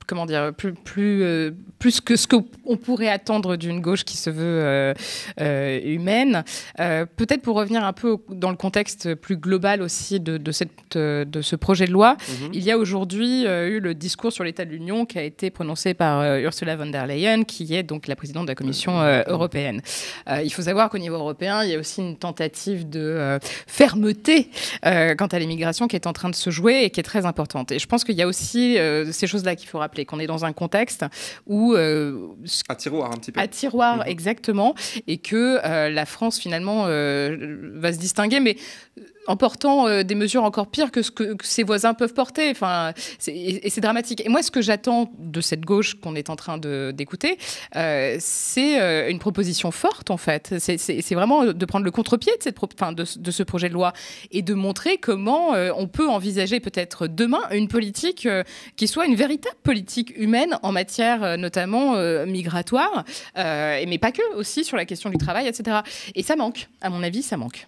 Speaker 2: comment dire plus que ce qu'on pourrait attendre d'une gauche qui se veut humaine. Peut-être pour revenir un peu dans le contexte plus global aussi de ce projet de loi, il y a aujourd'hui eu le discours sur l'état de l'Union qui a été prononcé par Ursula von der Leyen, qui est donc la présidente de la Commission européenne. Il faut savoir qu'au niveau européen, il y a aussi une tentative de fermeté quant à l'immigration qui est en train de se jouer et qui est très importante. Et je pense qu'il y a aussi ces choses-là qu'il faut rappeler, qu'on est dans un contexte où...
Speaker 3: à tiroir un petit peu.
Speaker 2: À tiroir, exactement. Et que la France, finalement, va se distinguer, mais en portant des mesures encore pires que ce que ses voisins peuvent porter. Enfin, et c'est dramatique. Et moi, ce que j'attends de cette gauche qu'on est en train d'écouter, c'est une proposition forte, en fait. C'est vraiment de prendre le contre-pied de ce projet de loi et de montrer comment on peut envisager peut-être demain une politique qui soit une véritable politique humaine en matière notamment migratoire, mais pas que, aussi sur la question du travail, etc. Et ça manque, à mon avis, ça manque.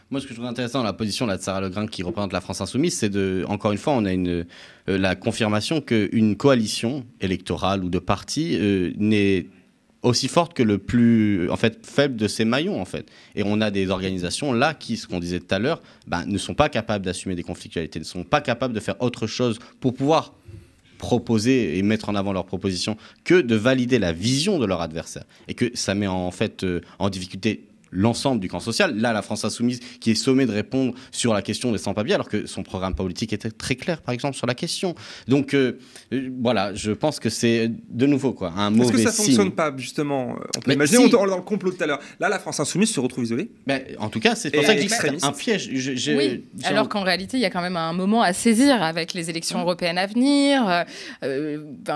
Speaker 1: Moi, ce que je trouve intéressant dans la position là, de Sarah Legrain qui représente la France Insoumise, c'est encore une fois, on a la confirmation qu'une coalition électorale ou de partis n'est aussi forte que le plus faible de ses maillons, en fait. Et on a des organisations là qui, ce qu'on disait tout à l'heure, ne sont pas capables d'assumer des conflictualités, ne sont pas capables de faire autre chose pour pouvoir proposer et mettre en avant leurs propositions que de valider la vision de leur adversaire. Et que ça met en difficulté l'ensemble du camp social. Là, la France Insoumise qui est sommée de répondre sur la question des sans-papiers, alors que son programme politique était très clair, par exemple, sur la question. Donc, voilà, je pense que c'est de nouveau un mauvais signe.
Speaker 3: Est-ce que ça ne fonctionne pas, justement? On peut imaginer, dans le complot de tout à l'heure. Là, la France Insoumise se retrouve isolée.
Speaker 1: En tout cas, c'est pour ça que c'est un piège.
Speaker 2: Oui, alors qu'en réalité, il y a quand même un moment à saisir avec les élections européennes à venir.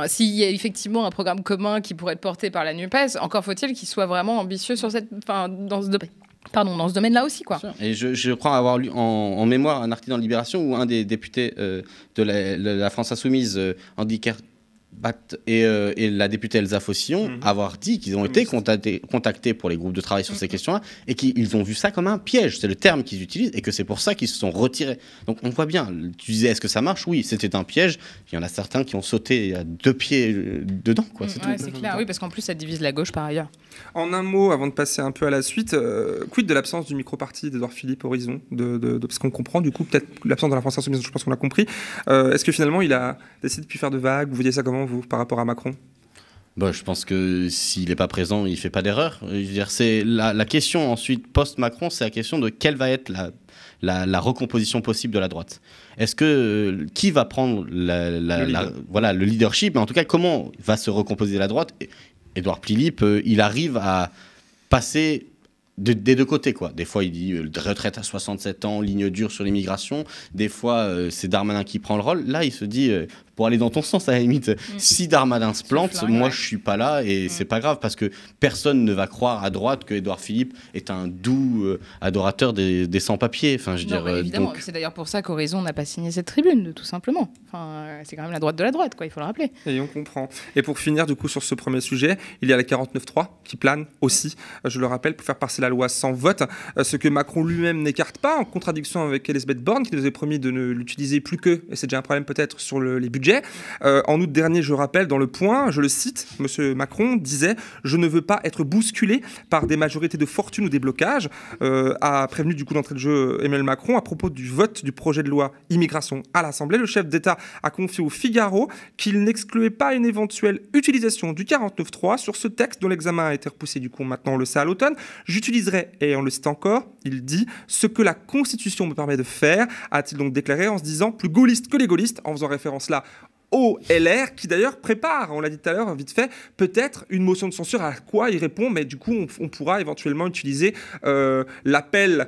Speaker 2: S'il y a effectivement un programme commun qui pourrait être porté par la NUPES, encore faut-il qu'il soit vraiment ambitieux sur dans ce domaine-là aussi, quoi.
Speaker 1: Et je crois avoir lu en mémoire un article dans Libération où un des députés de la France Insoumise, Andy Kerbat, et la députée Elsa Faucillon, avoir dit qu'ils ont été contactés pour les groupes de travail sur ces questions-là et qu'ils ont vu ça comme un piège. C'est le terme qu'ils utilisent et que c'est pour ça qu'ils se sont retirés. Donc on voit bien, tu disais est-ce que ça marche? Oui, c'était un piège. Il y en a certains qui ont sauté à 2 pieds dedans, quoi. C'est
Speaker 2: clair, oui, parce qu'en plus ça divise la gauche par ailleurs.
Speaker 3: En un mot, avant de passer un peu à la suite, quid de l'absence du micro-parti d'Édouard Philippe Horizon, parce qu'on comprend du coup peut-être l'absence de la France Insoumise, je pense qu'on l'a compris. Est-ce que finalement il a décidé de plus faire de vagues? Vous voyez ça comment, vous, par rapport à Macron?
Speaker 1: Je pense que s'il n'est pas présent, il ne fait pas d'erreur. Je veux dire, c'est la question ensuite post-Macron, c'est la question de quelle va être la recomposition possible de la droite. Est-ce que qui va prendre le leadership, mais en tout cas comment va se recomposer la droite? Édouard Philippe, il arrive à passer des deux côtés, quoi. Des fois, il dit retraite à 67 ans, ligne dure sur l'immigration. Des fois, c'est Darmanin qui prend le rôle. Là, il se dit, pour aller dans ton sens, à la limite, si Darmanin se plante, moi, je suis pas là et c'est pas grave parce que personne ne va croire à droite que Édouard Philippe est un doux adorateur des sans-papiers. Enfin,
Speaker 2: évidemment, c'est d'ailleurs pour ça qu'Horizon n'a pas signé cette tribune, tout simplement. Enfin, c'est quand même la droite de la droite, quoi. Il faut le rappeler.
Speaker 3: Et on comprend. Et pour finir, du coup, sur ce premier sujet, il y a la 49.3 qui plane aussi. Je le rappelle, pour faire passer la loi sans vote, ce que Macron lui-même n'écarte pas, en contradiction avec Elisabeth Borne, qui nous avait promis de ne l'utiliser plus que, et c'est déjà un problème peut-être sur les budgets. En août dernier, je rappelle, dans Le Point, je le cite, M. Macron disait « Je ne veux pas être bousculé par des majorités de fortune ou des blocages », a prévenu du coup d'entrée de jeu Emmanuel Macron à propos du vote du projet de loi immigration à l'Assemblée. Le chef d'État a confié au Figaro qu'il n'excluait pas une éventuelle utilisation du 49.3 sur ce texte dont l'examen a été repoussé, du coup maintenant on le sait à l'automne. J'utilise J'utiliserai, et on le cite encore, il dit « Ce que la Constitution me permet de faire », a-t-il donc déclaré en se disant « plus gaulliste que les gaullistes », en faisant référence là au LR, qui d'ailleurs prépare, on l'a dit tout à l'heure, vite fait, peut-être une motion de censure à quoi il répond, mais du coup, on pourra éventuellement utiliser l'appel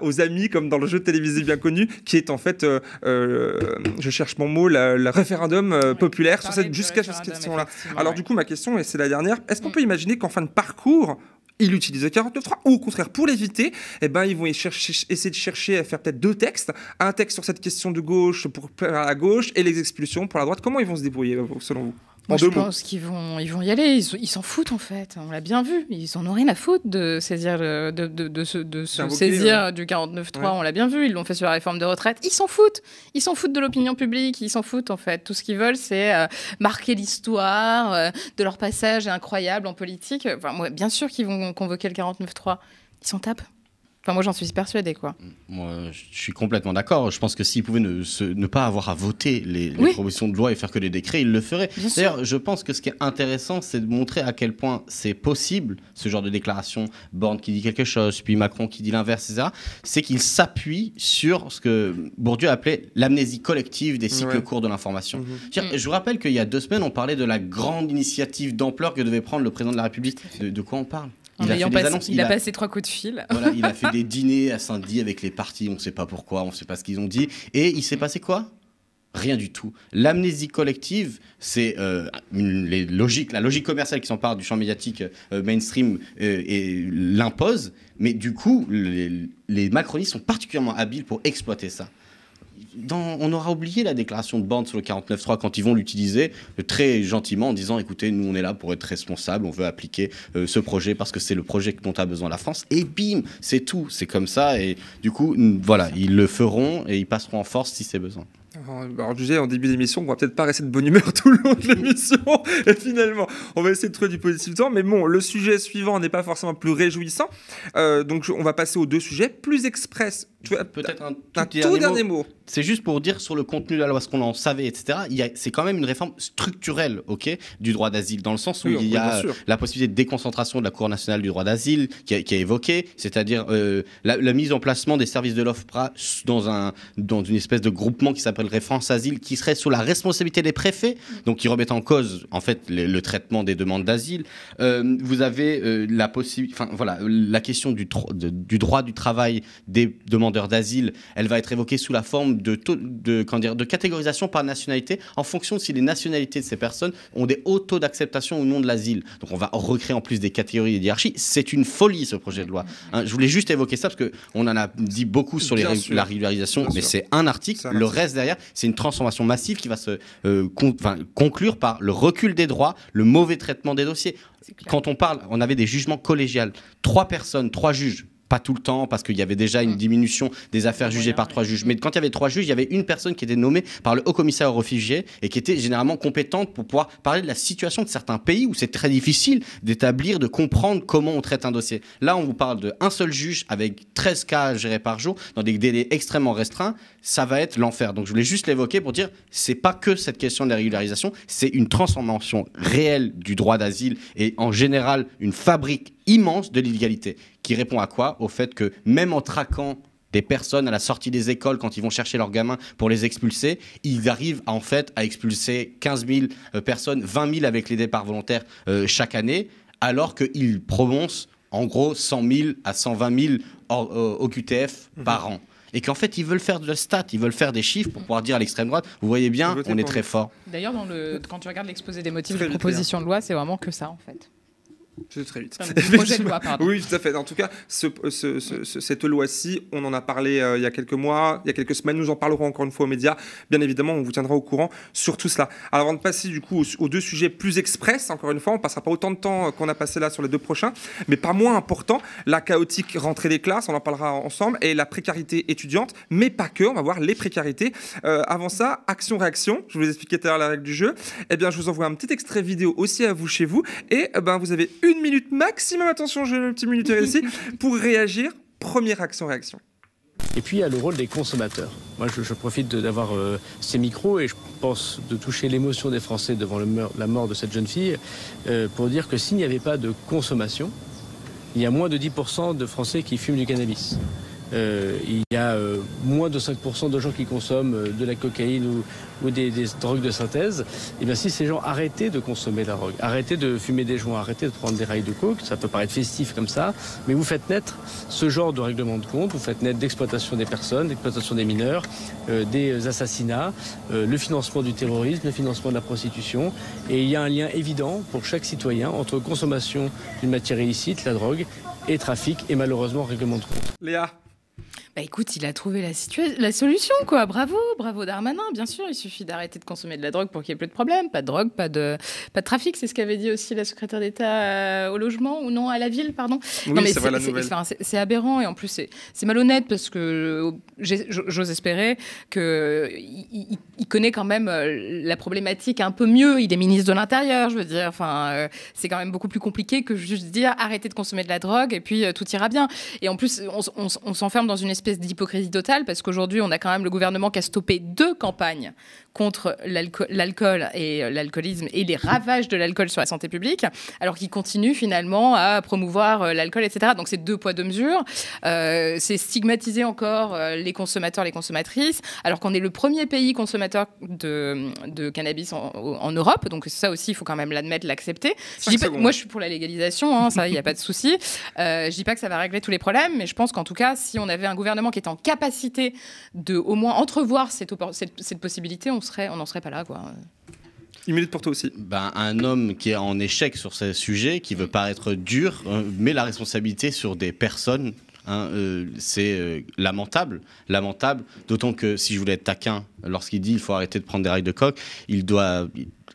Speaker 3: aux amis, comme dans le jeu télévisé bien connu, qui est en fait, je cherche mon mot, le référendum populaire jusqu'à cette question-là. Alors du coup, ma question, et c'est la dernière, est-ce qu'on peut imaginer qu'en fin de parcours, il utilise le 49.3, ou au contraire, pour l'éviter, ils vont essayer de chercher à faire peut-être 2 textes, un texte sur cette question de gauche pour la gauche et les expulsions pour la droite. Comment ils vont se débrouiller, selon vous?
Speaker 2: Moi, je pense qu'ils vont y aller. Ils s'en foutent, en fait. On l'a bien vu. Ils en ont rien à foutre de saisir, de se saisir du 49.3. Ouais. On l'a bien vu. Ils l'ont fait sur la réforme de retraite. Ils s'en foutent. Ils s'en foutent de l'opinion publique. Ils s'en foutent, en fait. Tout ce qu'ils veulent, c'est marquer l'histoire de leur passage incroyable en politique. Enfin, moi, bien sûr qu'ils vont convoquer le 49.3. Ils s'en tapent. Enfin, moi, j'en suis persuadée, quoi.
Speaker 1: Moi, je suis complètement d'accord. Je pense que s'ils pouvaient ne pas avoir à voter les propositions de loi et faire que des décrets, ils le feraient. D'ailleurs, je pense que ce qui est intéressant, c'est de montrer à quel point c'est possible, ce genre de déclaration, Borne qui dit quelque chose, puis Macron qui dit l'inverse, etc. C'est qu'ils s'appuient sur ce que Bourdieu appelait l'amnésie collective des cycles courts de l'information. Je vous rappelle qu'il y a 2 semaines, on parlait de la grande initiative d'ampleur que devait prendre le président de la République. De quoi on parle?
Speaker 2: Il a passé 3 coups de fil.
Speaker 1: Voilà, il a fait des dîners à Saint-Denis avec les partis, on ne sait pas pourquoi, on ne sait pas ce qu'ils ont dit. Et il s'est passé quoi? Rien du tout. L'amnésie collective, c'est la logique commerciale qui s'empare du champ médiatique mainstream et l'impose. Mais du coup, les macronistes sont particulièrement habiles pour exploiter ça. On aura oublié la déclaration de Borne sur le 49.3 quand ils vont l'utiliser très gentiment en disant écoutez, nous on est là pour être responsables, on veut appliquer ce projet parce que c'est le projet dont a besoin la France, et bim, c'est tout, c'est comme ça, et du coup voilà, ils le feront et ils passeront en force si c'est besoin.
Speaker 3: Alors, je disais en début d'émission qu'on va peut-être pas rester de bonne humeur tout le long de l'émission, et finalement on va essayer de trouver du positif temps, mais bon, le sujet suivant n'est pas forcément plus réjouissant, donc on va passer aux 2 sujets plus express.
Speaker 1: Peut-être un tout dernier mot. C'est juste pour dire sur le contenu de la loi, ce qu'on en savait, etc. C'est quand même une réforme structurelle, du droit d'asile, dans le sens où il y a la possibilité de déconcentration de la Cour nationale du droit d'asile qui est évoquée, c'est-à-dire la mise en placement des services de l'OFPRA dans une espèce de groupement qui s'appellerait France Asile, qui serait sous la responsabilité des préfets, donc qui remettent en cause en fait le traitement des demandes d'asile. Vous avez la question du droit du travail des demandeurs d'asile, elle va être évoquée sous la forme de catégorisation par nationalité en fonction de si les nationalités de ces personnes ont des hauts taux d'acceptation ou non de l'asile. Donc on va recréer en plus des catégories et des hiérarchies. C'est une folie ce projet de loi. Je voulais juste évoquer ça parce qu'on en a dit beaucoup sur la régularisation, mais c'est un article. Le reste derrière, c'est une transformation massive qui va se conclure par le recul des droits, le mauvais traitement des dossiers. Quand on avait des jugements collégiaux, 3 personnes, 3 juges. Pas tout le temps, parce qu'il y avait déjà une diminution des affaires jugées par 3 juges. Mais quand il y avait 3 juges, il y avait une personne qui était nommée par le haut-commissaire aux réfugiés et qui était généralement compétente pour pouvoir parler de la situation de certains pays où c'est très difficile d'établir, de comprendre comment on traite un dossier. Là, on vous parle d'un seul juge avec 13 cas gérés par jour, dans des délais extrêmement restreints. Ça va être l'enfer. Donc je voulais juste l'évoquer pour dire, c'est pas que cette question de la régularisation, c'est une transformation réelle du droit d'asile et en général une fabrique immense de l'illégalité, qui répond à quoi? Au fait que même en traquant des personnes à la sortie des écoles quand ils vont chercher leurs gamins pour les expulser, ils arrivent en fait à expulser 15 000 personnes, 20 000 avec les départs volontaires chaque année, alors qu'ils prononcent en gros 100 000 à 120 000 au QTF par an. Et qu'en fait, ils veulent faire de la stat, ils veulent faire des chiffres pour pouvoir dire à l'extrême droite, vous voyez bien, on est très fort.
Speaker 2: D'ailleurs, quand tu regardes l'exposé des motifs de proposition de loi, c'est vraiment que ça en fait.
Speaker 3: C'est très vite.
Speaker 2: Projet de loi, pardon.
Speaker 3: Oui, tout à fait. En tout cas, cette loi-ci, on en a parlé il y a quelques mois, il y a quelques semaines. Nous en parlerons encore une fois aux médias. Bien évidemment, on vous tiendra au courant sur tout cela. Alors, avant de passer du coup aux 2 sujets plus express, encore une fois, on passera pas autant de temps qu'on a passé là sur les 2 prochains, mais pas moins important, la chaotique rentrée des classes, on en parlera ensemble, et la précarité étudiante, mais pas que. On va voir les précarités. Avant ça, action-réaction. Je vous expliquais tout à l'heure la règle du jeu. Eh bien, je vous envoie un petit extrait vidéo aussi à vous chez vous, et vous avez 1 minute maximum, attention, j'ai une petite minute ici, pour réagir. Première action-réaction.
Speaker 10: Et puis il y a le rôle des consommateurs. Moi je profite d'avoir ces micros et je pense de toucher l'émotion des Français devant la mort de cette jeune fille pour dire que s'il n'y avait pas de consommation, il y a moins de 10% de Français qui fument du cannabis. Il y a moins de 5% de gens qui consomment de la cocaïne ou des drogues de synthèse. Et bien si ces gens arrêtaient de consommer la drogue, arrêtaient de fumer des joints, arrêtaient de prendre des rails de coke, ça peut paraître festif comme ça, mais vous faites naître ce genre de règlement de compte, vous faites naître d'exploitation des personnes, d'exploitation des mineurs, des assassinats, le financement du terrorisme, le financement de la prostitution. Et il y a un lien évident pour chaque citoyen entre consommation d'une matière illicite, la drogue, et trafic, et malheureusement règlement de compte.
Speaker 3: Léa?
Speaker 2: Bah écoute, il a trouvé la solution, quoi. Bravo Darmanin, bien sûr. Il suffit d'arrêter de consommer de la drogue pour qu'il n'y ait plus de problème. Pas de drogue, pas de trafic. C'est ce qu'avait dit aussi la secrétaire d'État au logement, ou non, à la ville, pardon.
Speaker 3: Oui,
Speaker 2: non, mais
Speaker 3: c'est vrai, la nouvelle.
Speaker 2: C'est aberrant, et en plus, c'est malhonnête, parce que j'ose espérer qu'il connaît quand même la problématique un peu mieux. Il est ministre de l'Intérieur, je veux dire. Enfin, c'est quand même beaucoup plus compliqué que juste dire arrêtez de consommer de la drogue, et puis tout ira bien. Et en plus, on s'enferme dans une espèce d'hypocrisie totale, parce qu'aujourd'hui, on a quand même le gouvernement qui a stoppé 2 campagnes contre l'alcool et l'alcoolisme et les ravages de l'alcool sur la santé publique, alors qu'il continue finalement à promouvoir l'alcool, etc. Donc c'est 2 poids 2 mesures. C'est stigmatiser encore les consommateurs, les consommatrices, alors qu'on est le premier pays consommateur de cannabis en Europe. Donc ça aussi, il faut quand même l'admettre, l'accepter. Moi, je suis pour la légalisation, hein, ça, il n'y a pas de souci. Je dis pas que ça va régler tous les problèmes, mais je pense qu'en tout cas, si on avait un gouvernement qui est en capacité de au moins entrevoir cette possibilité, on n'en serait pas là, quoi.
Speaker 3: Une minute pour toi aussi.
Speaker 1: Un homme qui est en échec sur ce sujet, qui veut paraître dur, met la responsabilité sur des personnes. C'est lamentable, d'autant que si je voulais être taquin, lorsqu'il dit il faut arrêter de prendre des rails de coke, il doit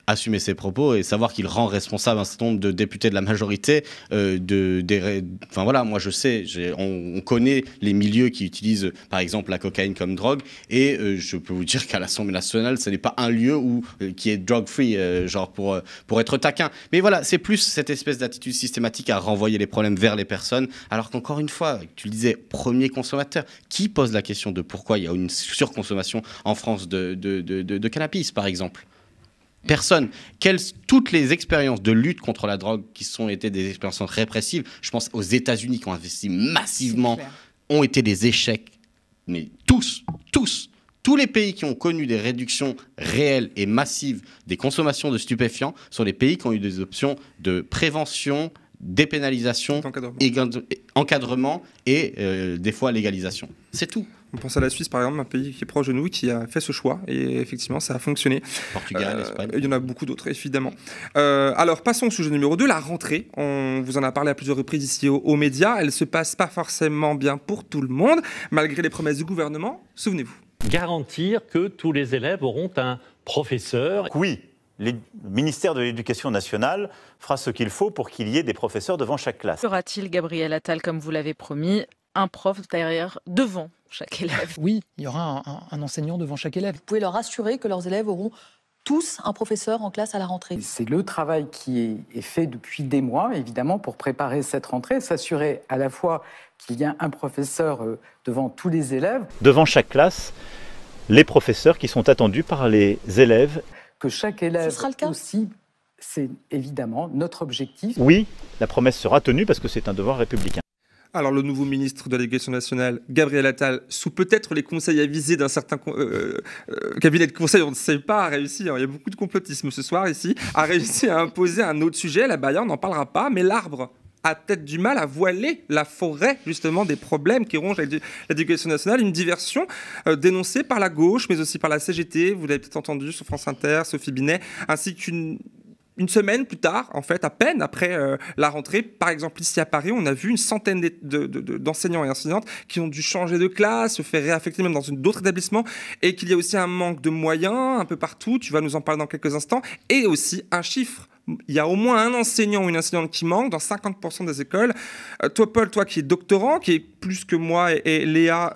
Speaker 1: assumer ses propos et savoir qu'il rend responsable un certain nombre de députés de la majorité. Enfin voilà, moi je sais, on connaît les milieux qui utilisent par exemple la cocaïne comme drogue, et je peux vous dire qu'à l'Assemblée nationale, ce n'est pas un lieu qui est drug-free, genre pour être taquin. Mais voilà, c'est plus cette espèce d'attitude systématique à renvoyer les problèmes vers les personnes, alors qu'encore une fois, tu le disais, premier consommateur, qui pose la question de pourquoi il y a une surconsommation en France de cannabis, par exemple? Personne. Toutes les expériences de lutte contre la drogue qui ont été des expériences répressives, je pense aux États-Unis qui ont investi massivement, ont été des échecs. Mais tous les pays qui ont connu des réductions réelles et massives des consommations de stupéfiants sont les pays qui ont eu des options de prévention, dépénalisation, encadrement et des fois légalisation. C'est tout.
Speaker 3: On pense à la Suisse, par exemple, un pays qui est proche de nous, qui a fait ce choix, et effectivement, ça a fonctionné.
Speaker 1: Portugal, Espagne.
Speaker 3: Il y en a beaucoup d'autres, évidemment. Alors, passons au sujet numéro 2, la rentrée. On vous en a parlé à plusieurs reprises ici aux médias. Elle ne se passe pas forcément bien pour tout le monde, malgré les promesses du gouvernement. Souvenez-vous.
Speaker 11: Garantir que tous les élèves auront un professeur.
Speaker 12: Oui. Le ministère de l'Éducation nationale fera ce qu'il faut pour qu'il y ait des professeurs devant chaque classe.
Speaker 13: Sera-t-il, Gabriel Attal, comme vous l'avez promis, un prof devant chaque élève?
Speaker 14: Oui, il y aura un enseignant devant chaque élève.
Speaker 15: Vous pouvez leur assurer que leurs élèves auront tous un professeur en classe à la rentrée.
Speaker 16: C'est le travail qui est fait depuis des mois, évidemment, pour préparer cette rentrée, s'assurer à la fois qu'il y a un professeur devant tous les élèves.
Speaker 12: Devant chaque classe, les professeurs qui sont attendus par les élèves.
Speaker 16: Que chaque élève
Speaker 15: Ce sera le cas
Speaker 16: aussi, c'est évidemment notre objectif.
Speaker 12: Oui, la promesse sera tenue parce que c'est un devoir républicain.
Speaker 3: Alors, le nouveau ministre de l'Éducation nationale, Gabriel Attal, sous peut-être les conseils avisés d'un certain cabinet de conseil, on ne sait pas, a réussi, il y a beaucoup de complotisme ce soir ici, a réussi à imposer un autre sujet. La Baïa, on n'en parlera pas, mais l'arbre a peut-être du mal à voiler la forêt, justement, des problèmes qui rongent l'éducation nationale. Une diversion dénoncée par la gauche, mais aussi par la CGT, vous l'avez peut-être entendu sur France Inter, Sophie Binet, ainsi qu'une semaine plus tard, en fait, à peine après la rentrée, par exemple ici à Paris, on a vu une centaine d'enseignants et enseignantes qui ont dû changer de classe, se faire réaffecter même dans d'autres établissements, et qu'il y a aussi un manque de moyens un peu partout, tu vas nous en parler dans quelques instants, et aussi un chiffre. Il y a au moins un enseignant ou une enseignante qui manque dans 50% des écoles. Toi, Paul, toi qui es doctorant, qui est plus que moi et Léa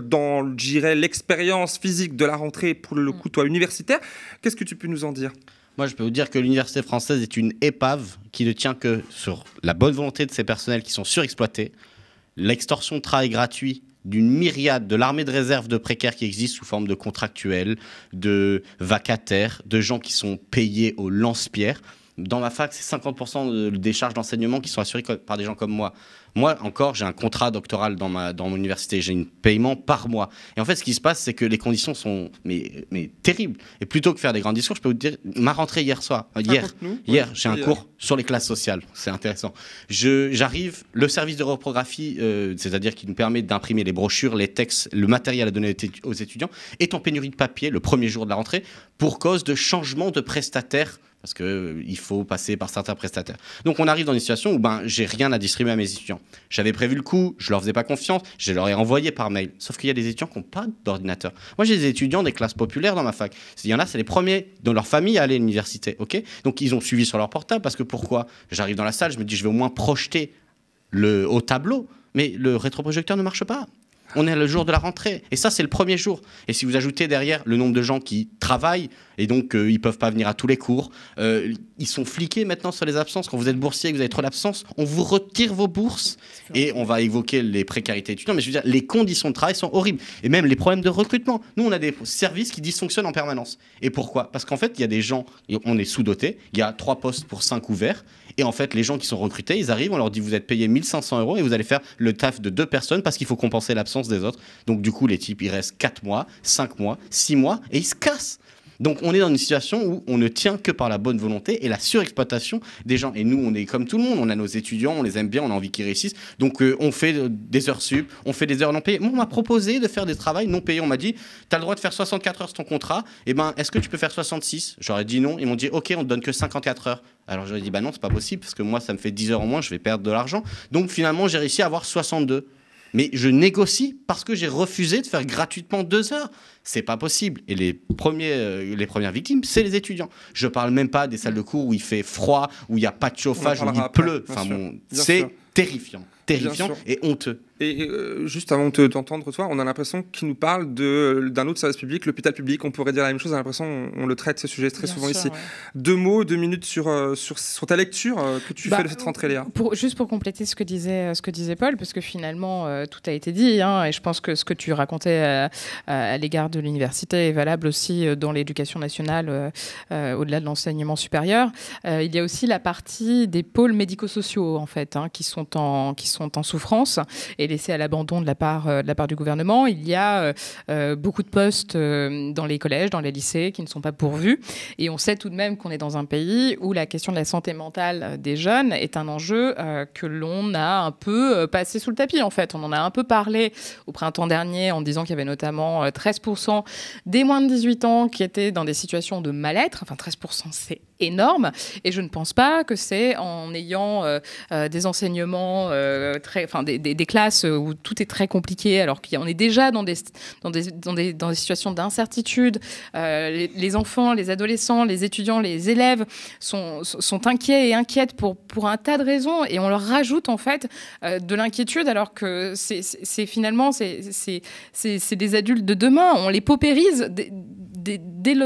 Speaker 3: dans, je dirais, l'expérience physique de la rentrée, pour le coup, toi, universitaire, qu'est-ce que tu peux nous en dire ?
Speaker 1: Moi, je peux vous dire que l'université française est une épave qui ne tient que sur la bonne volonté de ses personnels qui sont surexploités, l'extorsion de travail gratuit d'une myriade, de l'armée de réserve de précaires qui existe sous forme de contractuels, de vacataires, de gens qui sont payés au lance-pierre. Dans ma fac, c'est 50% des charges d'enseignement qui sont assurées par des gens comme moi. Moi, encore, j'ai un contrat doctoral dans mon université. J'ai un paiement par mois. Et en fait, ce qui se passe, c'est que les conditions sont mais terribles. Et plutôt que faire des grands discours, je peux vous dire, ma rentrée hier, j'ai un cours sur les classes sociales. C'est intéressant. J'arrive, le service de reprographie, c'est-à-dire qui nous permet d'imprimer les brochures, les textes, le matériel à donner aux étudiants, est en pénurie de papier le premier jour de la rentrée pour cause de changement de prestataire. Parce qu'il faut passer par certains prestataires. Donc on arrive dans une situation où j'ai rien à distribuer à mes étudiants. J'avais prévu le coup, je leur faisais pas confiance, je leur ai envoyé par mail. Sauf qu'il y a des étudiants qui n'ont pas d'ordinateur. Moi j'ai des étudiants des classes populaires dans ma fac. Il y en a, c'est les premiers dans leur famille à aller à l'université. Okay, donc ils ont suivi sur leur portable parce que pourquoi ? J'arrive dans la salle, je me dis je vais au moins projeter au tableau, mais le rétroprojecteur ne marche pas. On est le jour de la rentrée. Et ça, c'est le premier jour. Et si vous ajoutez derrière le nombre de gens qui travaillent, et donc ils ne peuvent pas venir à tous les cours, ils sont fliqués maintenant sur les absences. Quand vous êtes boursier et que vous avez trop d'absences, on vous retire vos bourses. Et on va évoquer les précarités étudiantes. Mais je veux dire, les conditions de travail sont horribles. Et même les problèmes de recrutement. Nous, on a des services qui dysfonctionnent en permanence. Et pourquoi ? Parce qu'en fait, il y a des gens, on est sous-dotés, il y a 3 postes pour 5 ouverts. Et en fait, les gens qui sont recrutés, ils arrivent, on leur dit vous êtes payé 1 500 € et vous allez faire le taf de 2 personnes parce qu'il faut compenser l'absence des autres. Donc du coup, les types, ils restent 4 mois, 5 mois, 6 mois et ils se cassent. Donc on est dans une situation où on ne tient que par la bonne volonté et la surexploitation des gens. Et nous, on est comme tout le monde, on a nos étudiants, on les aime bien, on a envie qu'ils réussissent. Donc on fait des heures sup, on fait des heures non payées. Moi, on m'a proposé de faire des travails non payés. On m'a dit, tu as le droit de faire 64 heures sur ton contrat. Eh ben, est-ce que tu peux faire 66 ? J'aurais dit non. Ils m'ont dit, OK, on te donne que 54 heures. Alors j'aurais dit, bah non, c'est pas possible parce que moi, ça me fait 10 heures en moins, je vais perdre de l'argent. Donc finalement, j'ai réussi à avoir 62. Mais je négocie parce que j'ai refusé de faire gratuitement 2 heures. C'est pas possible. Et les premières victimes, c'est les étudiants. Je parle même pas des salles de cours où il fait froid, où il n'y a pas de chauffage, où il pleut. Enfin, c'est terrifiant et honteux.
Speaker 3: Et juste avant de t'entendre, toi, on a l'impression qu'il nous parle d'un autre service public, l'hôpital public. On pourrait dire la même chose. On a l'impression qu'on le traite, ce sujet, très souvent ici. Ouais. 2 mots, 2 minutes sur ta lecture que tu fais de cette rentrée, Léa.
Speaker 2: Juste pour compléter ce que disait Paul, parce que finalement, tout a été dit. Et je pense que ce que tu racontais à l'égard de l'université est valable aussi dans l'éducation nationale, au-delà de l'enseignement supérieur. Il y a aussi la partie des pôles médico-sociaux, en fait, qui sont en souffrance et laissés à l'abandon de la part du gouvernement. Il y a beaucoup de postes dans les collèges, dans les lycées qui ne sont pas pourvus. Et on sait tout de même qu'on est dans un pays où la question de la santé mentale des jeunes est un enjeu que l'on a un peu passé sous le tapis, en fait. On en a un peu parlé au printemps dernier en disant qu'il y avait notamment 13% des moins de 18 ans qui étaient dans des situations de mal-être. Enfin, 13%, c'est énorme. Et je ne pense pas que c'est en ayant des enseignements, des classes où tout est très compliqué, alors qu'on est déjà dans des situations d'incertitude. Les enfants, les adolescents, les étudiants, les élèves sont inquiets et inquiètes pour un tas de raisons. Et on leur rajoute, en fait, de l'inquiétude, alors que c'est finalement des adultes de demain. On les paupérise dès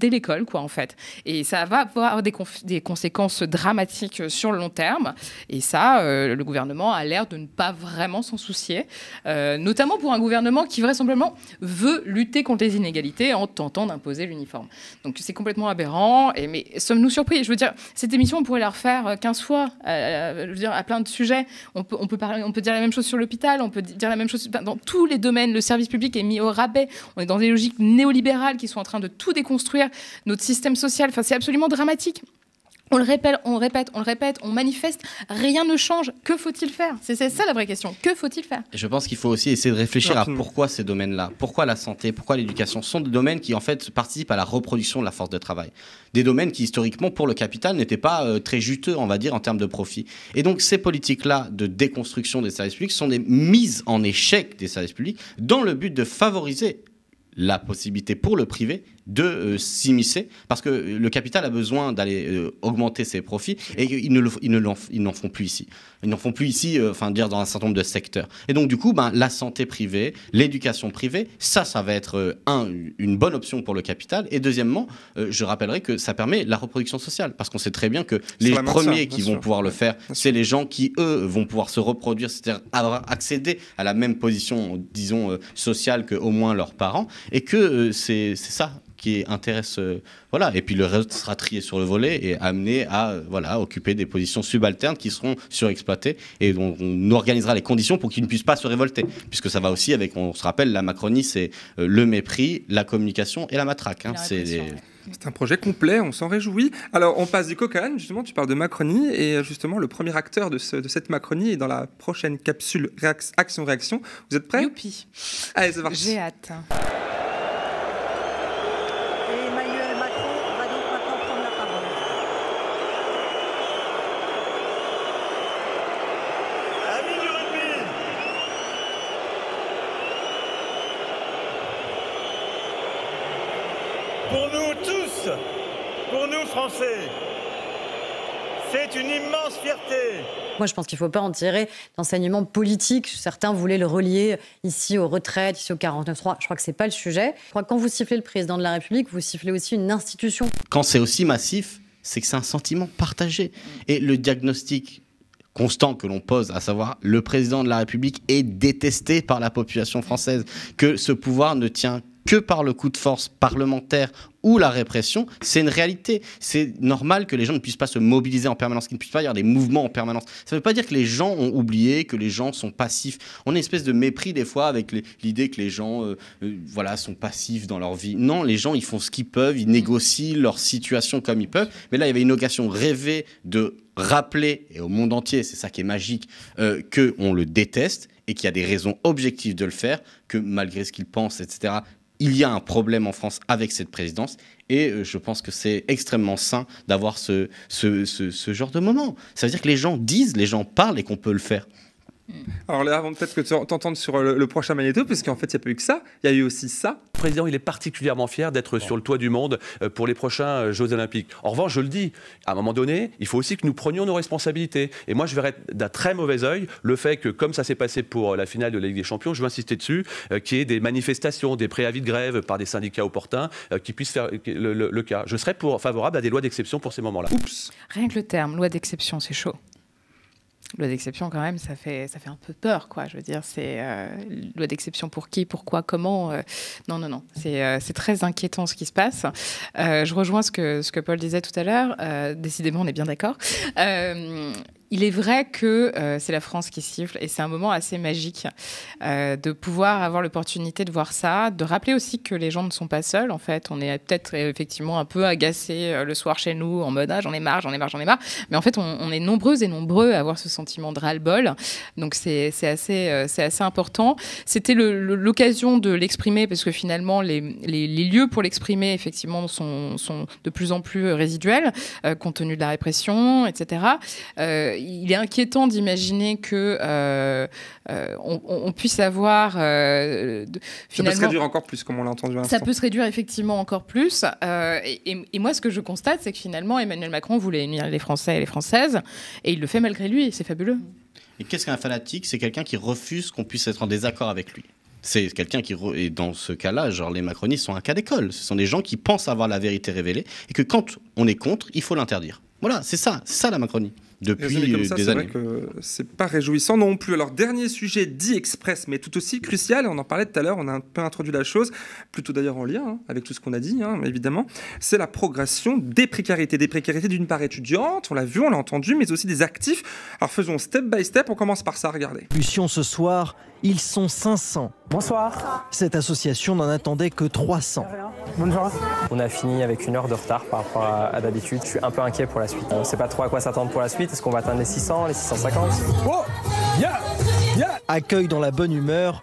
Speaker 2: l'école, quoi, en fait. Et ça va avoir des conséquences dramatiques sur le long terme. Et ça, le gouvernement a l'air de ne pas vraiment s'en soucier, notamment pour un gouvernement qui vraisemblablement veut lutter contre les inégalités en tentant d'imposer l'uniforme. Donc c'est complètement aberrant. Mais sommes-nous surpris ? Je veux dire, cette émission, on pourrait la refaire 15 fois, je veux dire, à plein de sujets. On peut dire la même chose sur l'hôpital, on peut dire la même chose dans tous les domaines. Le service public est mis au rabais. On est dans des logiques néolibérales qui sont en train de tout déconstruire, notre système social. Enfin, c'est absolument dramatique. On le répète, on manifeste, rien ne change. Que faut-il faire ? C'est ça la vraie question. Que faut-il faire ?
Speaker 1: Je pense qu'il faut aussi essayer de réfléchir à pourquoi ces domaines-là, pourquoi la santé, pourquoi l'éducation sont des domaines qui en fait participent à la reproduction de la force de travail. Des domaines qui historiquement pour le capital n'étaient pas très juteux, on va dire, en termes de profit. Et donc ces politiques-là de déconstruction des services publics sont des mises en échec des services publics dans le but de favoriser la possibilité pour le privé de s'immiscer, parce que le capital a besoin d'aller augmenter ses profits et ils n'en font plus ici. Ils n'en font plus ici, dire dans un certain nombre de secteurs. Et donc du coup, la santé privée, l'éducation privée, ça va être une bonne option pour le capital. Et deuxièmement, je rappellerai que ça permet la reproduction sociale, parce qu'on sait très bien que les premiers qui vont pouvoir le faire, c'est les gens qui, eux, vont pouvoir se reproduire, c'est-à-dire avoir accédé à la même position, disons, sociale qu'au moins leurs parents, et que c'est ça qui intéresse, voilà. Et puis le reste sera trié sur le volet et amené à occuper des positions subalternes qui seront surexploitées et dont on organisera les conditions pour qu'ils ne puissent pas se révolter, puisque ça va aussi avec, on se rappelle, la Macronie, c'est le mépris, la communication et la matraque. Hein.
Speaker 3: C'est un projet complet, on s'en réjouit. Alors, on passe du coq à l'âne, justement, tu parles de Macronie, et justement, le premier acteur de cette Macronie est dans la prochaine capsule Action-Réaction. Vous êtes prêts ?
Speaker 2: Youpi.
Speaker 3: Allez, c'est parti.
Speaker 2: J'ai hâte.
Speaker 17: Emmanuel Macron va donc maintenant prendre la parole.
Speaker 18: Amis du rugby, pour nous tous, pour nous Français, c'est une immense fierté.
Speaker 19: Moi, je pense qu'il ne faut pas en tirer d'enseignement politique. Certains voulaient le relier ici aux retraites, ici au 49.3. Je crois que ce n'est pas le sujet. Je crois que quand vous sifflez le président de la République, vous sifflez aussi une institution.
Speaker 1: Quand c'est aussi massif, c'est que c'est un sentiment partagé. Et le diagnostic constant que l'on pose, à savoir le président de la République est détesté par la population française, que ce pouvoir ne tient que par le coup de force parlementaire ou la répression, c'est une réalité. C'est normal que les gens ne puissent pas se mobiliser en permanence, qu'il ne puisse pas y avoir des mouvements en permanence. Ça ne veut pas dire que les gens ont oublié, que les gens sont passifs. On a une espèce de mépris des fois avec l'idée que les gens sont passifs dans leur vie. Non, les gens, ils font ce qu'ils peuvent, ils négocient leur situation comme ils peuvent. Mais là, il y avait une occasion rêvée de rappeler, et au monde entier, c'est ça qui est magique, qu'on le déteste et qu'il y a des raisons objectives de le faire, que malgré ce qu'ils pensent, etc., il y a un problème en France avec cette présidence et je pense que c'est extrêmement sain d'avoir ce genre de moment. Ça veut dire que les gens disent, les gens parlent et qu'on peut le faire.
Speaker 3: Alors là, avant peut-être que tu t'entendes sur le prochain magnéto, parce qu'en fait, il n'y a pas eu que ça, il y a eu aussi ça.
Speaker 20: Le président, il est particulièrement fier d'être sur le toit du monde pour les prochains Jeux Olympiques. En revanche, je le dis, à un moment donné, il faut aussi que nous prenions nos responsabilités. Et moi, je verrais d'un très mauvais œil le fait que, comme ça s'est passé pour la finale de la Ligue des Champions, je veux insister dessus, qu'il y ait des manifestations, des préavis de grève par des syndicats opportuns qui puissent faire le cas. Je serais favorable à des lois d'exception pour ces moments-là.
Speaker 3: Oups.
Speaker 2: Rien que le terme, loi d'exception, c'est chaud. Loi d'exception, quand même, ça fait un peu peur, quoi. Je veux dire, c'est loi d'exception pour qui, pourquoi, comment. Non. C'est très inquiétant ce qui se passe. Je rejoins ce que Paul disait tout à l'heure. Décidément, on est bien d'accord. Il est vrai que c'est la France qui siffle et c'est un moment assez magique de pouvoir avoir l'opportunité de voir ça, de rappeler aussi que les gens ne sont pas seuls. En fait, on est peut-être effectivement un peu agacés le soir chez nous en mode j'en ai marre. Mais en fait, on est nombreuses et nombreux à avoir ce sentiment de ras-le-bol. Donc c'est assez important. C'était l'occasion de l'exprimer parce que finalement les lieux pour l'exprimer effectivement sont de plus en plus résiduels compte tenu de la répression, etc. Il est inquiétant d'imaginer que on puisse avoir
Speaker 3: finalement... Ça peut se réduire encore plus, comme on l'a entendu à l'instant.
Speaker 2: Ça peut se réduire effectivement encore plus. Et moi, ce que je constate, c'est que finalement, Emmanuel Macron voulait unir les Français et les Françaises, et il le fait malgré lui, et c'est fabuleux.
Speaker 1: Et qu'est-ce qu'un fanatique ? C'est quelqu'un qui refuse qu'on puisse être en désaccord avec lui. C'est quelqu'un qui... Et dans ce cas-là, genre les macronistes sont un cas d'école. Ce sont des gens qui pensent avoir la vérité révélée, et que quand on est contre, il faut l'interdire. Voilà, c'est ça la Macronie. Depuis des années.
Speaker 3: C'est vrai que c'est pas réjouissant non plus. Alors, dernier sujet dit express, mais tout aussi crucial, et on en parlait tout à l'heure, on a un peu introduit la chose, plutôt d'ailleurs en lien avec tout ce qu'on a dit, évidemment, c'est la progression des précarités. Des précarités d'une part étudiante, on l'a vu, on l'a entendu, mais aussi des actifs. Alors faisons step by step, on commence par ça, regardez.
Speaker 21: Ce soir, ils sont 500.
Speaker 22: Bonsoir.
Speaker 21: Cette association n'en attendait que 300.
Speaker 22: Bonjour. On a fini avec 1 heure de retard par rapport à d'habitude. Je suis un peu inquiet pour la suite. On ne sait pas trop à quoi s'attendre pour la suite. Est-ce qu'on va atteindre les 600, les 650 ?
Speaker 21: Oh yeah yeah. Accueil dans la bonne humeur,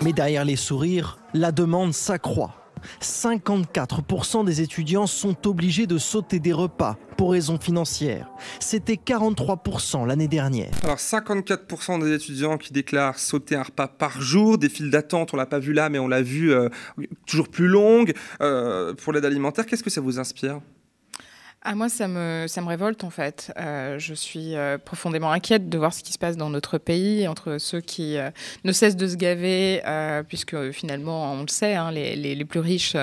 Speaker 21: mais derrière les sourires, la demande s'accroît. 54% des étudiants sont obligés de sauter des repas pour raisons financières. C'était 43% l'année dernière.
Speaker 3: Alors 54% des étudiants qui déclarent sauter un repas par jour, des files d'attente, on l'a pas vu là, mais on l'a vu toujours plus longues pour l'aide alimentaire. Qu'est-ce que ça vous inspire ?
Speaker 2: Moi, ça me révolte, en fait. Je suis profondément inquiète de voir ce qui se passe dans notre pays, entre ceux qui ne cessent de se gaver, puisque finalement, on le sait, hein, les plus riches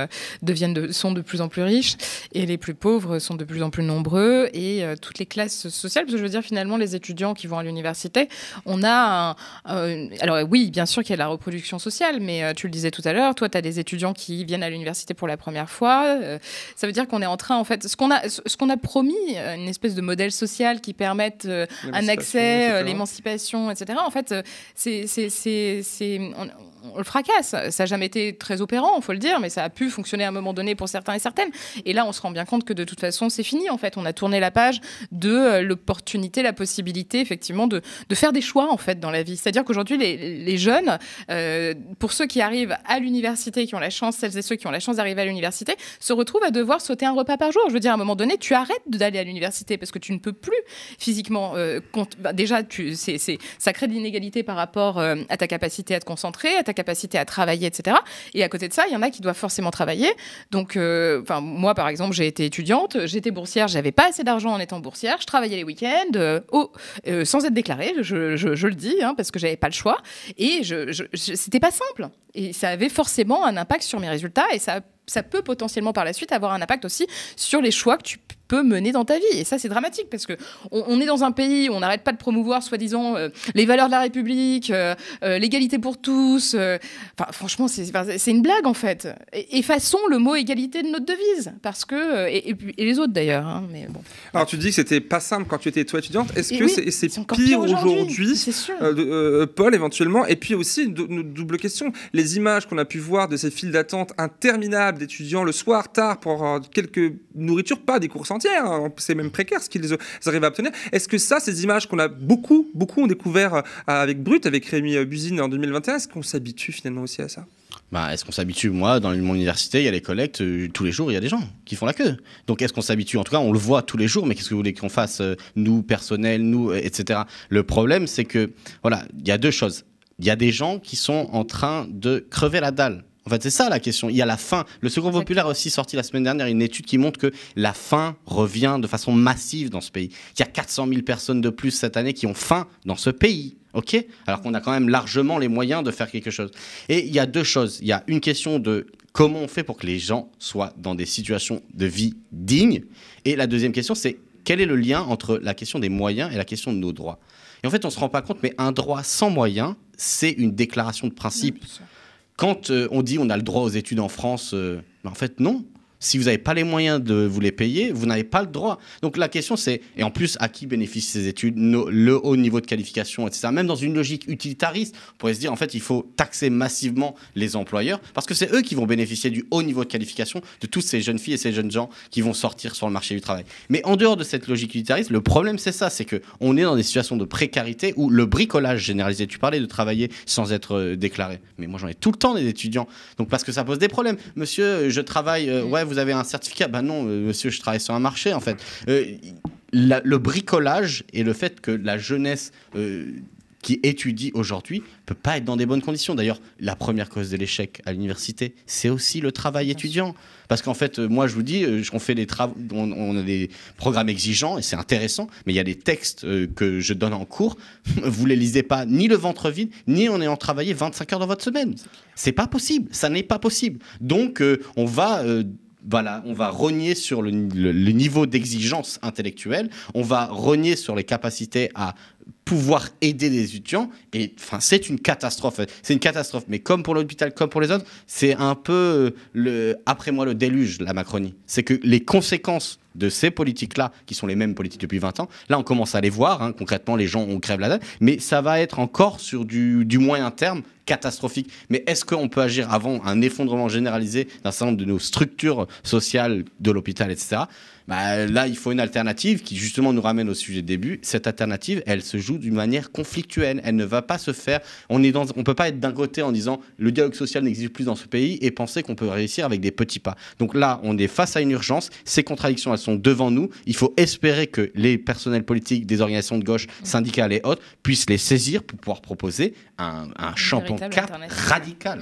Speaker 2: sont de plus en plus riches, et les plus pauvres sont de plus en plus nombreux, et toutes les classes sociales, parce que je veux dire, finalement, les étudiants qui vont à l'université, on a alors oui, bien sûr qu'il y a la reproduction sociale, mais tu le disais tout à l'heure, toi, tu as des étudiants qui viennent à l'université pour la première fois. Ça veut dire qu'on est en train, en fait, ce qu'on a promis, une espèce de modèle social qui permette un accès, l'émancipation, etc. En fait, on le fracasse. Ça n'a jamais été très opérant, il faut le dire, mais ça a pu fonctionner à un moment donné pour certains et certaines. Et là, on se rend bien compte que de toute façon, c'est fini, en fait. On a tourné la page de l'opportunité, la possibilité, effectivement, de faire des choix, en fait, dans la vie. C'est-à-dire qu'aujourd'hui, les jeunes, pour ceux qui arrivent à l'université, qui ont la chance, celles et ceux qui ont la chance d'arriver à l'université, se retrouvent à devoir sauter un repas par jour. Je veux dire, à un moment donné, tu arrêtes d'aller à l'université parce que tu ne peux plus physiquement... déjà, ça crée de l'inégalité par rapport à ta capacité à te concentrer, à ta capacité à travailler, etc. Et à côté de ça, il y en a qui doivent forcément travailler. Donc, moi, par exemple, j'ai été étudiante, j'étais boursière, j'avais pas assez d'argent en étant boursière, je travaillais les week-ends, sans être déclarée, je le dis, hein, parce que j'avais pas le choix. Et c'était pas simple. Et ça avait forcément un impact sur mes résultats, et ça peut potentiellement par la suite avoir un impact aussi sur les choix que tu peux mener dans ta vie. Et ça, c'est dramatique parce qu'on est dans un pays où on n'arrête pas de promouvoir, soi-disant, les valeurs de la République, l'égalité pour tous. Franchement, c'est une blague, en fait. Effaçons le mot égalité de notre devise. Parce que... Et les autres, d'ailleurs. Hein, mais bon.
Speaker 3: Alors, tu dis que c'était pas simple quand tu étais toi étudiante. Est-ce que c'est pire aujourd'hui, Paul, éventuellement? Et puis aussi, une double question. Les images qu'on a pu voir de ces files d'attente interminables d'étudiants le soir, tard, pour avoir quelques nourritures, pas des courses entières, hein, c'est même précaire ce qu'ils arrivent à obtenir. Est-ce que ça, ces images qu'on a beaucoup ont découvert avec Brut, avec Rémi Buzine en 2021, est-ce qu'on s'habitue finalement aussi à ça?
Speaker 1: Est-ce qu'on s'habitue? Moi, dans mon université, il y a les collectes, tous les jours, il y a des gens qui font la queue. Donc, est-ce qu'on s'habitue? En tout cas, on le voit tous les jours, mais qu'est-ce que vous voulez qu'on fasse, nous, personnel, nous, etc. Le problème, c'est que, voilà, il y a deux choses. Il y a des gens qui sont en train de crever la dalle. En fait, c'est ça la question. Il y a la faim. Le Secours populaire a aussi sorti la semaine dernière une étude qui montre que la faim revient de façon massive dans ce pays. Il y a 400 000 personnes de plus cette année qui ont faim dans ce pays. OK ? Alors qu'on a quand même largement les moyens de faire quelque chose. Et il y a deux choses. Il y a une question de comment on fait pour que les gens soient dans des situations de vie dignes. Et la deuxième question, c'est quel est le lien entre la question des moyens et la question de nos droits ? Et en fait, on ne se rend pas compte, mais un droit sans moyens, c'est une déclaration de principe. Quand on dit on a le droit aux études en France, en fait, non. Si vous n'avez pas les moyens de vous les payer, vous n'avez pas le droit. Donc la question c'est, et en plus, à qui bénéficient ces études, le haut niveau de qualification, etc. Même dans une logique utilitariste, on pourrait se dire, en fait, il faut taxer massivement les employeurs, parce que c'est eux qui vont bénéficier du haut niveau de qualification de toutes ces jeunes filles et ces jeunes gens qui vont sortir sur le marché du travail. Mais en dehors de cette logique utilitariste, le problème c'est ça, c'est qu'on est dans des situations de précarité où le bricolage généralisé, tu parlais de travailler sans être déclaré, mais moi j'en ai tout le temps des étudiants, donc parce que ça pose des problèmes. Monsieur, je travaille, ouais, vous avez un certificat? Ben non, monsieur, je travaille sur un marché, en fait. Le bricolage et le fait que la jeunesse qui étudie aujourd'hui peut pas être dans des bonnes conditions. D'ailleurs, la première cause de l'échec à l'université, c'est aussi le travail étudiant. Parce qu'en fait, moi, je vous dis, on a des programmes exigeants et c'est intéressant, mais il y a des textes que je donne en cours, vous les lisez pas ni le ventre vide, ni en ayant travaillé 25 heures dans votre semaine. C'est pas possible, ça n'est pas possible. Donc, on va rogner sur le niveau d'exigence intellectuelle, on va rogner sur les capacités à pouvoir aider les étudiants, et c'est une catastrophe. C'est une catastrophe, mais comme pour l'hôpital, comme pour les autres, c'est un peu après moi le déluge, la Macronie. C'est que les conséquences de ces politiques-là, qui sont les mêmes politiques depuis 20 ans, là on commence à les voir, hein, concrètement les gens on crève la dalle, mais ça va être encore sur du moyen terme catastrophique. Mais est-ce qu'on peut agir avant un effondrement généralisé d'un certain nombre de nos structures sociales, de l'hôpital, etc. Là, il faut une alternative qui justement nous ramène au sujet de début. Cette alternative, elle se joue d'une manière conflictuelle. Elle ne va pas se faire... On peut pas être d'un côté en disant le dialogue social n'existe plus dans ce pays et penser qu'on peut réussir avec des petits pas. Donc là, on est face à une urgence. Ces contradictions, elles sont devant nous. Il faut espérer que les personnels politiques des organisations de gauche, syndicales et autres, puissent les saisir pour pouvoir proposer un champ 4 radical.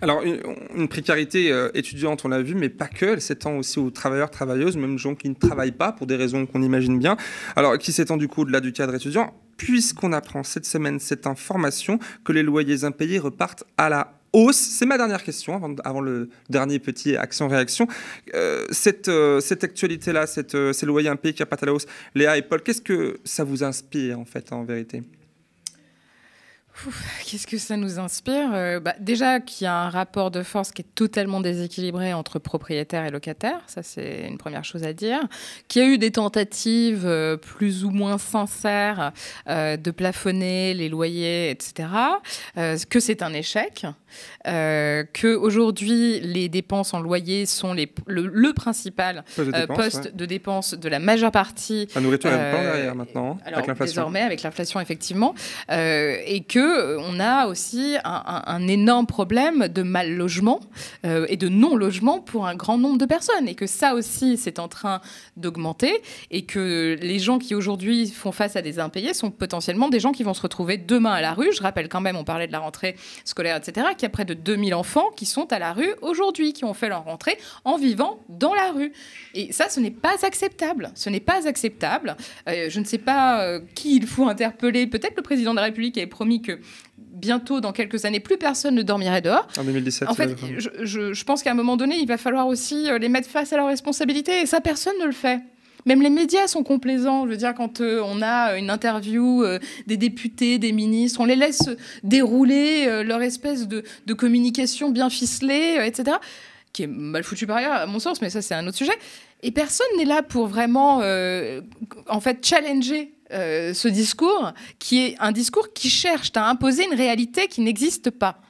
Speaker 3: Alors, une précarité étudiante, on l'a vu, mais pas que. Elle s'étend aussi aux travailleurs, travailleuses, même gens qui ne travaillent pas pour des raisons qu'on imagine bien. Alors, qui s'étend du coup au-delà du cadre étudiant, puisqu'on apprend cette semaine cette information que les loyers impayés repartent à la hausse. C'est ma dernière question avant le dernier petit action-réaction. Cette actualité-là, ces loyers impayés qui repartent à la hausse, Léa et Paul, qu'est-ce que ça vous inspire en fait, en vérité ?
Speaker 2: Qu'est-ce que ça nous inspire ? Déjà qu'il y a un rapport de force qui est totalement déséquilibré entre propriétaires et locataires, ça c'est une première chose à dire. Qu'il y a eu des tentatives plus ou moins sincères de plafonner les loyers, etc. Que c'est un échec. Qu'aujourd'hui les dépenses en loyer sont le principal poste de dépenses de la majeure partie.
Speaker 3: La nourriture est pas derrière maintenant, avec l'inflation.
Speaker 2: Désormais, avec l'inflation, effectivement. Et que on a aussi un énorme problème de mal logement et de non-logement pour un grand nombre de personnes. Et que ça aussi, c'est en train d'augmenter. Et que les gens qui aujourd'hui font face à des impayés sont potentiellement des gens qui vont se retrouver demain à la rue. Je rappelle quand même, on parlait de la rentrée scolaire, etc., qu'il y a près de 2000 enfants qui sont à la rue aujourd'hui, qui ont fait leur rentrée en vivant dans la rue. Et ça, ce n'est pas acceptable. Ce n'est pas acceptable. Je ne sais pas qui il faut interpeller. Peut-être le président de la République avait promis que bientôt, dans quelques années, plus personne ne dormirait dehors.
Speaker 3: En 2017.
Speaker 2: En fait, je pense qu'à un moment donné, il va falloir aussi les mettre face à leurs responsabilités. Et ça, personne ne le fait. Même les médias sont complaisants. Je veux dire, quand on a une interview des députés, des ministres, on les laisse dérouler leur espèce de communication bien ficelée, etc., qui est mal foutue par ailleurs, à mon sens, mais ça, c'est un autre sujet. Et personne n'est là pour vraiment, en fait, challenger ce discours, qui est un discours qui cherche à imposer une réalité qui n'existe pas.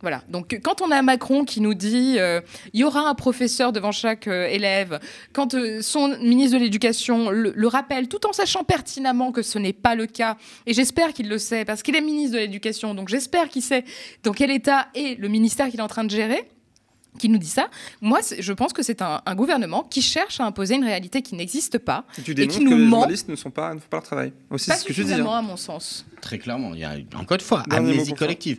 Speaker 2: Voilà. Donc, quand on a Macron qui nous dit il y aura un professeur devant chaque élève, quand son ministre de l'Éducation le rappelle, tout en sachant pertinemment que ce n'est pas le cas, et j'espère qu'il le sait, parce qu'il est ministre de l'Éducation, donc j'espère qu'il sait dans quel état est le ministère qu'il est en train de gérer, qui nous dit ça. Moi, je pense que c'est un gouvernement qui cherche à imposer une réalité qui n'existe pas et qui nous ment.
Speaker 3: Les journalistes ne font pas leur travail. Aussi,
Speaker 2: pas
Speaker 3: c'est ce que je dis.
Speaker 2: Suffisamment, à mon sens.
Speaker 1: Très clairement, il y a encore une fois amnésie collective.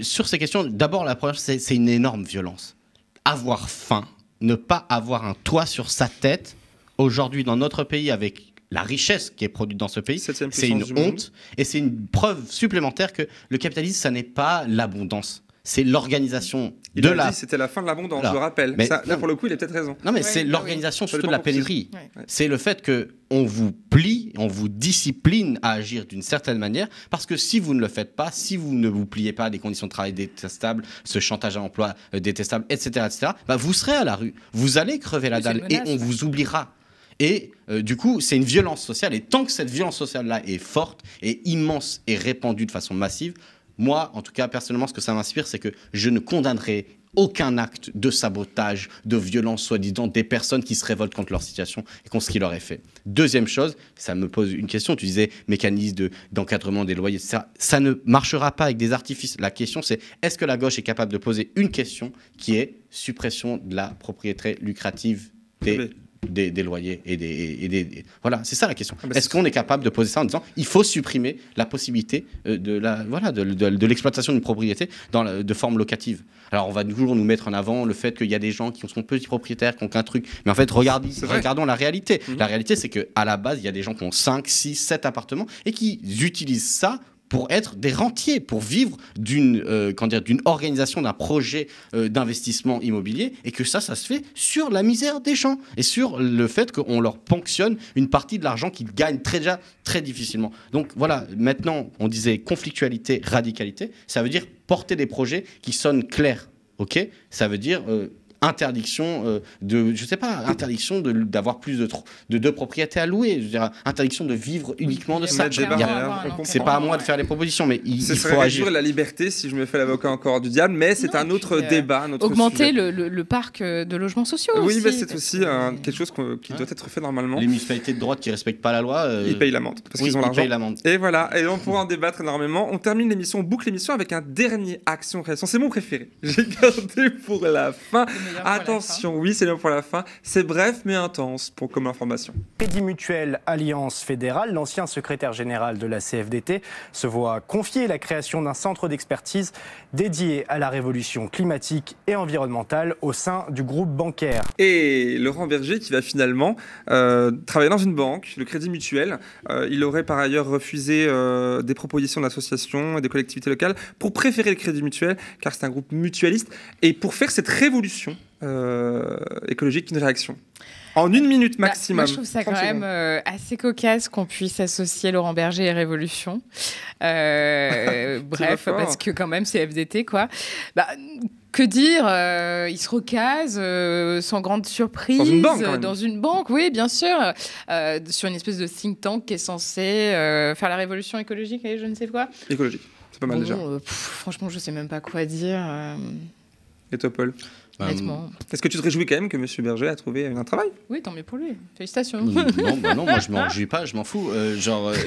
Speaker 1: Sur ces questions, d'abord, la première, c'est une énorme violence. Avoir faim, ne pas avoir un toit sur sa tête, aujourd'hui dans notre pays, avec la richesse qui est produite dans ce pays, c'est une honte et c'est une preuve supplémentaire que le capitalisme, ça n'est pas l'abondance. C'est l'organisation de la...
Speaker 3: C'était la fin de l'abondance, je le rappelle. Mais ça, là, pour le coup, il a peut-être raison.
Speaker 1: Non, mais c'est l'organisation surtout de la pénurie. C'est le fait qu'on vous plie, on vous discipline à agir d'une certaine manière, parce que si vous ne le faites pas, si vous ne vous pliez pas à des conditions de travail détestables, ce chantage à l'emploi détestable, etc., bah, vous serez à la rue, vous allez crever la dalle et on vous oubliera. Et du coup, c'est une violence sociale. Et tant que cette violence sociale-là est forte, et immense et répandue de façon massive, moi, en tout cas, personnellement, ce que ça m'inspire, c'est que je ne condamnerai aucun acte de sabotage, de violence, soi-disant, des personnes qui se révoltent contre leur situation et contre ce qui leur est fait. Deuxième chose, ça me pose une question, tu disais mécanisme d'encadrement des loyers, etc. Ça ne marchera pas avec des artifices. La question, c'est est-ce que la gauche est capable de poser une question qui est suppression de la propriété lucrative des loyers et des... Voilà, c'est ça la question. Est-ce qu'on est capable de poser ça en disant il faut supprimer la possibilité de l'exploitation d'une propriété de forme locative. Alors on va toujours nous mettre en avant le fait qu'il y a des gens qui sont petits propriétaires, qui n'ont qu'un truc. Mais en fait, regardons la réalité. La réalité, c'est qu'à la base, il y a des gens qui ont 5, 6, 7 appartements et qui utilisent ça pour être des rentiers, pour vivre d'une organisation, d'un projet d'investissement immobilier, et que ça se fait sur la misère des gens et sur le fait qu'on leur ponctionne une partie de l'argent qu'ils gagnent déjà très difficilement. Donc voilà, maintenant, on disait conflictualité, radicalité, ça veut dire porter des projets qui sonnent clairs, ok ? Ça veut dire... interdiction d'avoir plus de 2 propriétés à louer, je veux dire, interdiction de vivre uniquement de ça. C'est pas à moi de faire les propositions, mais il faut agir.
Speaker 3: La liberté, si je me fais l'avocat encore du diable, mais c'est un autre débat, un autre
Speaker 2: augmenter
Speaker 3: sujet.
Speaker 2: le parc de logements sociaux.
Speaker 3: Oui,
Speaker 2: aussi,
Speaker 3: c'est aussi quelque chose qui doit être fait normalement.
Speaker 1: Les municipalités de droite qui respectent pas la loi,
Speaker 3: ils payent l'amende parce qu'ils ont l'argent. Et voilà, et on pourra en débattre énormément. On termine l'émission, on boucle l'émission avec un dernier action réaction. C'est mon préféré. J'ai gardé pour la fin. Attention, oui, c'est le meilleur pour la fin. C'est bref mais intense comme information.
Speaker 4: Crédit Mutuel Alliance Fédérale, l'ancien secrétaire général de la CFDT, se voit confier la création d'un centre d'expertise dédié à la révolution climatique et environnementale au sein du groupe bancaire.
Speaker 3: Et Laurent Berger qui va finalement travailler dans une banque, le Crédit Mutuel. Il aurait par ailleurs refusé des propositions d'associations et de collectivités locales pour préférer le Crédit Mutuel, car c'est un groupe mutualiste, et pour faire cette révolution écologique, une réaction. En 1 minute maximum.
Speaker 2: Moi, je trouve ça quand même assez cocasse qu'on puisse associer Laurent Berger et Révolution. Bref, parce que quand même, c'est FDT, quoi. Que dire, il se recase sans grande surprise. Dans une banque, oui, bien sûr. Sur une espèce de think tank qui est censé faire la révolution écologique et je ne sais quoi.
Speaker 3: Écologique, c'est pas mal déjà.
Speaker 2: Franchement, je sais même pas quoi dire.
Speaker 3: Et toi, Paul?
Speaker 2: Honnêtement.
Speaker 3: Est-ce que tu te réjouis quand même que M. Berger a trouvé un travail?
Speaker 2: Oui, tant mieux pour lui. Félicitations.
Speaker 1: Non, moi je m'en réjouis pas, je m'en fous.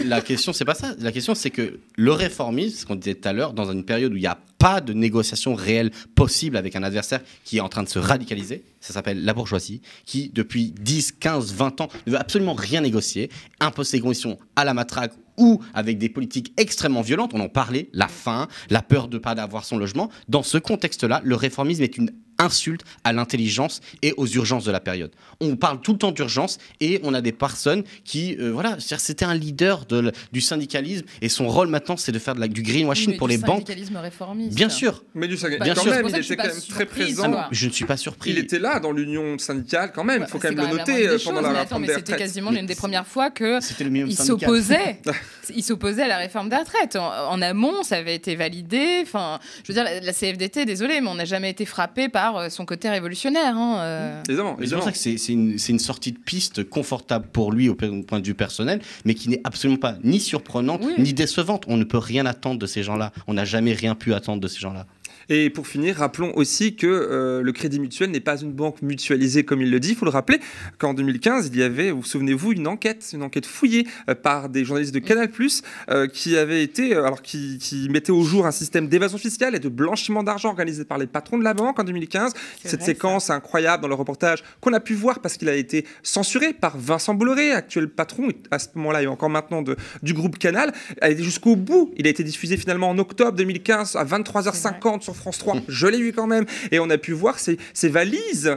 Speaker 1: La question, c'est pas ça. La question, c'est que le réformisme, ce qu'on disait tout à l'heure, dans une période où il n'y a pas de négociation réelle possible avec un adversaire qui est en train de se radicaliser, ça s'appelle la bourgeoisie, qui depuis 10, 15, 20 ans ne veut absolument rien négocier, impose ses conditions à la matraque ou avec des politiques extrêmement violentes. On en parlait, la faim, la peur de ne pas avoir son logement. Dans ce contexte-là, le réformisme est une insulte à l'intelligence et aux urgences de la période. On parle tout le temps d'urgence et on a des personnes qui, c'était un leader du syndicalisme et son rôle maintenant, c'est de faire du greenwashing pour les banques.
Speaker 2: Du syndicalisme réformiste.
Speaker 1: Bien sûr.
Speaker 3: Mais du syndicalisme, quand même, il était quand même très présent.
Speaker 1: Je ne suis pas surpris.
Speaker 3: Il était là dans l'union syndicale quand même, il faut quand même le noter pendant la réforme des retraites.
Speaker 2: C'était quasiment l'une des premières fois qu'il s'opposait à la réforme des retraites. En amont, ça avait été validé. Enfin, je veux dire, la CFDT, désolé, mais on n'a jamais été frappé par son côté révolutionnaire.
Speaker 3: Évidemment.
Speaker 1: C'est pour ça que c'est une sortie de piste confortable pour lui au point de vue personnel, mais qui n'est absolument pas ni surprenante, ni décevante. On ne peut rien attendre de ces gens-là. On n'a jamais rien pu attendre de ces gens-là.
Speaker 3: Et pour finir, rappelons aussi que le Crédit Mutuel n'est pas une banque mutualisée comme il le dit. Il faut le rappeler qu'en 2015, il y avait, vous souvenez-vous, une enquête fouillée par des journalistes de Canal+, qui avait été, qui mettait au jour un système d'évasion fiscale et de blanchiment d'argent organisé par les patrons de la banque en 2015. Cette séquence incroyable dans le reportage qu'on a pu voir parce qu'il a été censuré par Vincent Bolloré, actuel patron à ce moment-là et encore maintenant du groupe Canal. Elle a été jusqu'au bout. Il a été diffusé finalement en octobre 2015 à 23h50 sur France 3, je l'ai vu quand même, et on a pu voir ces valises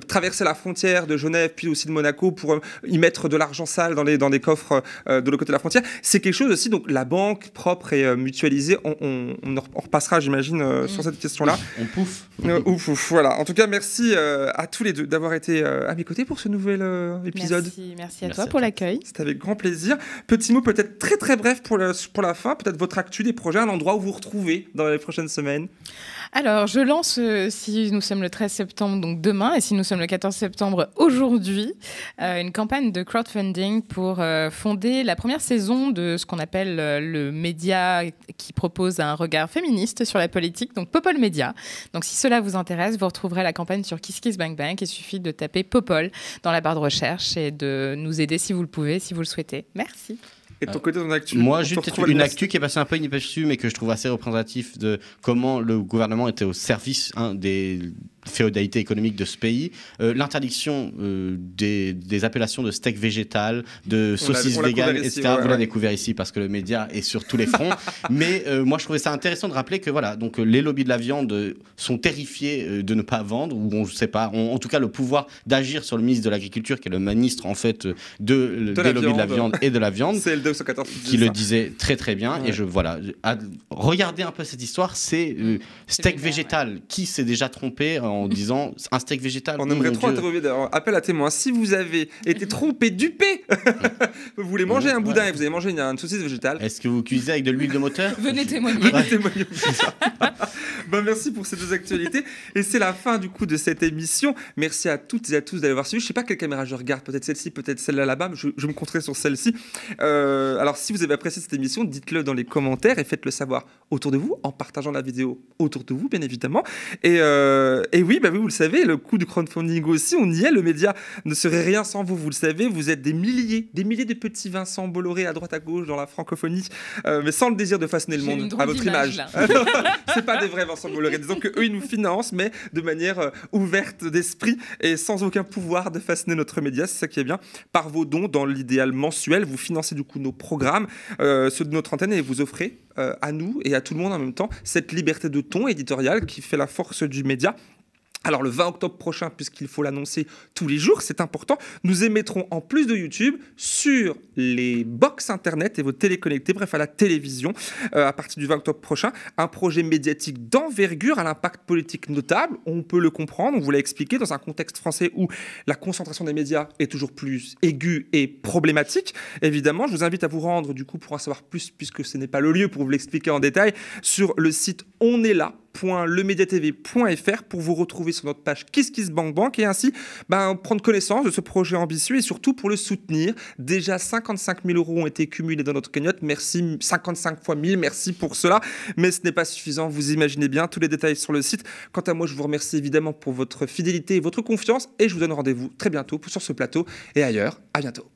Speaker 3: traverser la frontière de Genève puis aussi de Monaco pour y mettre de l'argent sale dans des coffres de l'autre côté de la frontière. C'est quelque chose aussi, donc la banque propre et mutualisée, on repassera j'imagine sur cette question-là.
Speaker 1: On pouffe.
Speaker 3: Voilà. En tout cas, merci à tous les deux d'avoir été à mes côtés pour ce nouvel épisode.
Speaker 2: Merci à toi pour l'accueil.
Speaker 3: C'était avec grand plaisir. Petit mot peut-être très très bref pour la fin, peut-être votre actu des projets, un endroit où vous vous retrouvez dans les prochaines semaines.
Speaker 2: Alors, je lance, si nous sommes le 13 septembre, donc demain, et si nous sommes le 14 septembre, aujourd'hui, une campagne de crowdfunding pour fonder la première saison de ce qu'on appelle le média qui propose un regard féministe sur la politique, donc Popol Média. Donc, si cela vous intéresse, vous retrouverez la campagne sur KissKissBankBank. Il suffit de taper Popol dans la barre de recherche et de nous aider si vous le pouvez, si vous le souhaitez. Merci.
Speaker 3: Et de ton côté, ton actu?
Speaker 1: Moi, juste une actu qui est passée un peu inaperçue, mais que je trouve assez représentatif de comment le gouvernement était au service des féodalité économique de ce pays, l'interdiction des appellations de steak végétal, de saucisses véganes, etc. Vous l'avez couvert ici parce que le média est sur tous les fronts. Mais moi, je trouvais ça intéressant de rappeler que voilà, donc les lobbies de la viande sont terrifiés de ne pas vendre, ou on ne sait pas, en tout cas le pouvoir d'agir sur le ministre de l'Agriculture, qui est le ministre en fait des lobbies de la viande et de la viande,
Speaker 3: c'est le 214
Speaker 1: qui le disait très très bien. Ouais. Et regardez un peu cette histoire, c'est steak végétal. Qui s'est déjà trompé en disant un steak végétal?
Speaker 3: On aimerait trop interviewer d'ailleurs. Appel à témoins. Si vous avez été trompé, dupé, vous voulez manger un boudin et vous avez mangé une saucisse végétale.
Speaker 1: Est-ce que vous cuisez avec de l'huile de moteur?
Speaker 2: Venez témoigner.
Speaker 3: Venez témoigner. Merci pour ces deux actualités. Et c'est la fin du coup de cette émission. Merci à toutes et à tous d'avoir suivi. Je ne sais pas quelle caméra je regarde. Peut-être celle-ci, peut-être celle-là là-bas. Mais je me concentrerai sur celle-ci. Alors si vous avez apprécié cette émission, dites-le dans les commentaires et faites-le savoir autour de vous en partageant la vidéo autour de vous, bien évidemment. Et oui, vous le savez, le coût du crowdfunding aussi, on y est. Le média ne serait rien sans vous, vous le savez. Vous êtes des milliers de petits Vincent Bolloré à droite à gauche dans la francophonie, mais sans le désir de façonner le monde à votre image. C'est pas des vrais Vincent Bolloré. Disons qu'eux, ils nous financent, mais de manière ouverte d'esprit et sans aucun pouvoir de façonner notre média. C'est ça qui est bien. Par vos dons, dans l'idéal mensuel, vous financez du coup nos programmes, ceux de notre antenne, et vous offrez à nous et à tout le monde en même temps cette liberté de ton éditorial qui fait la force du média. Alors le 20 octobre prochain, puisqu'il faut l'annoncer tous les jours, c'est important, nous émettrons en plus de YouTube sur les box internet et vos téléconnectés, bref à la télévision, à partir du 20 octobre prochain, un projet médiatique d'envergure à l'impact politique notable. On peut le comprendre, on vous l'a expliqué, dans un contexte français où la concentration des médias est toujours plus aiguë et problématique. Évidemment, je vous invite à vous rendre du coup pour en savoir plus, puisque ce n'est pas le lieu pour vous l'expliquer en détail, sur le site onestla.lemediatv.fr pour vous retrouver sur notre page KissKissBankBank et ainsi prendre connaissance de ce projet ambitieux et surtout pour le soutenir. Déjà 55 000 € ont été cumulés dans notre cagnotte. Merci 55 fois 1000, merci pour cela. Mais ce n'est pas suffisant, vous imaginez bien, tous les détails sur le site. Quant à moi, je vous remercie évidemment pour votre fidélité et votre confiance et je vous donne rendez-vous très bientôt sur ce plateau et ailleurs. À bientôt.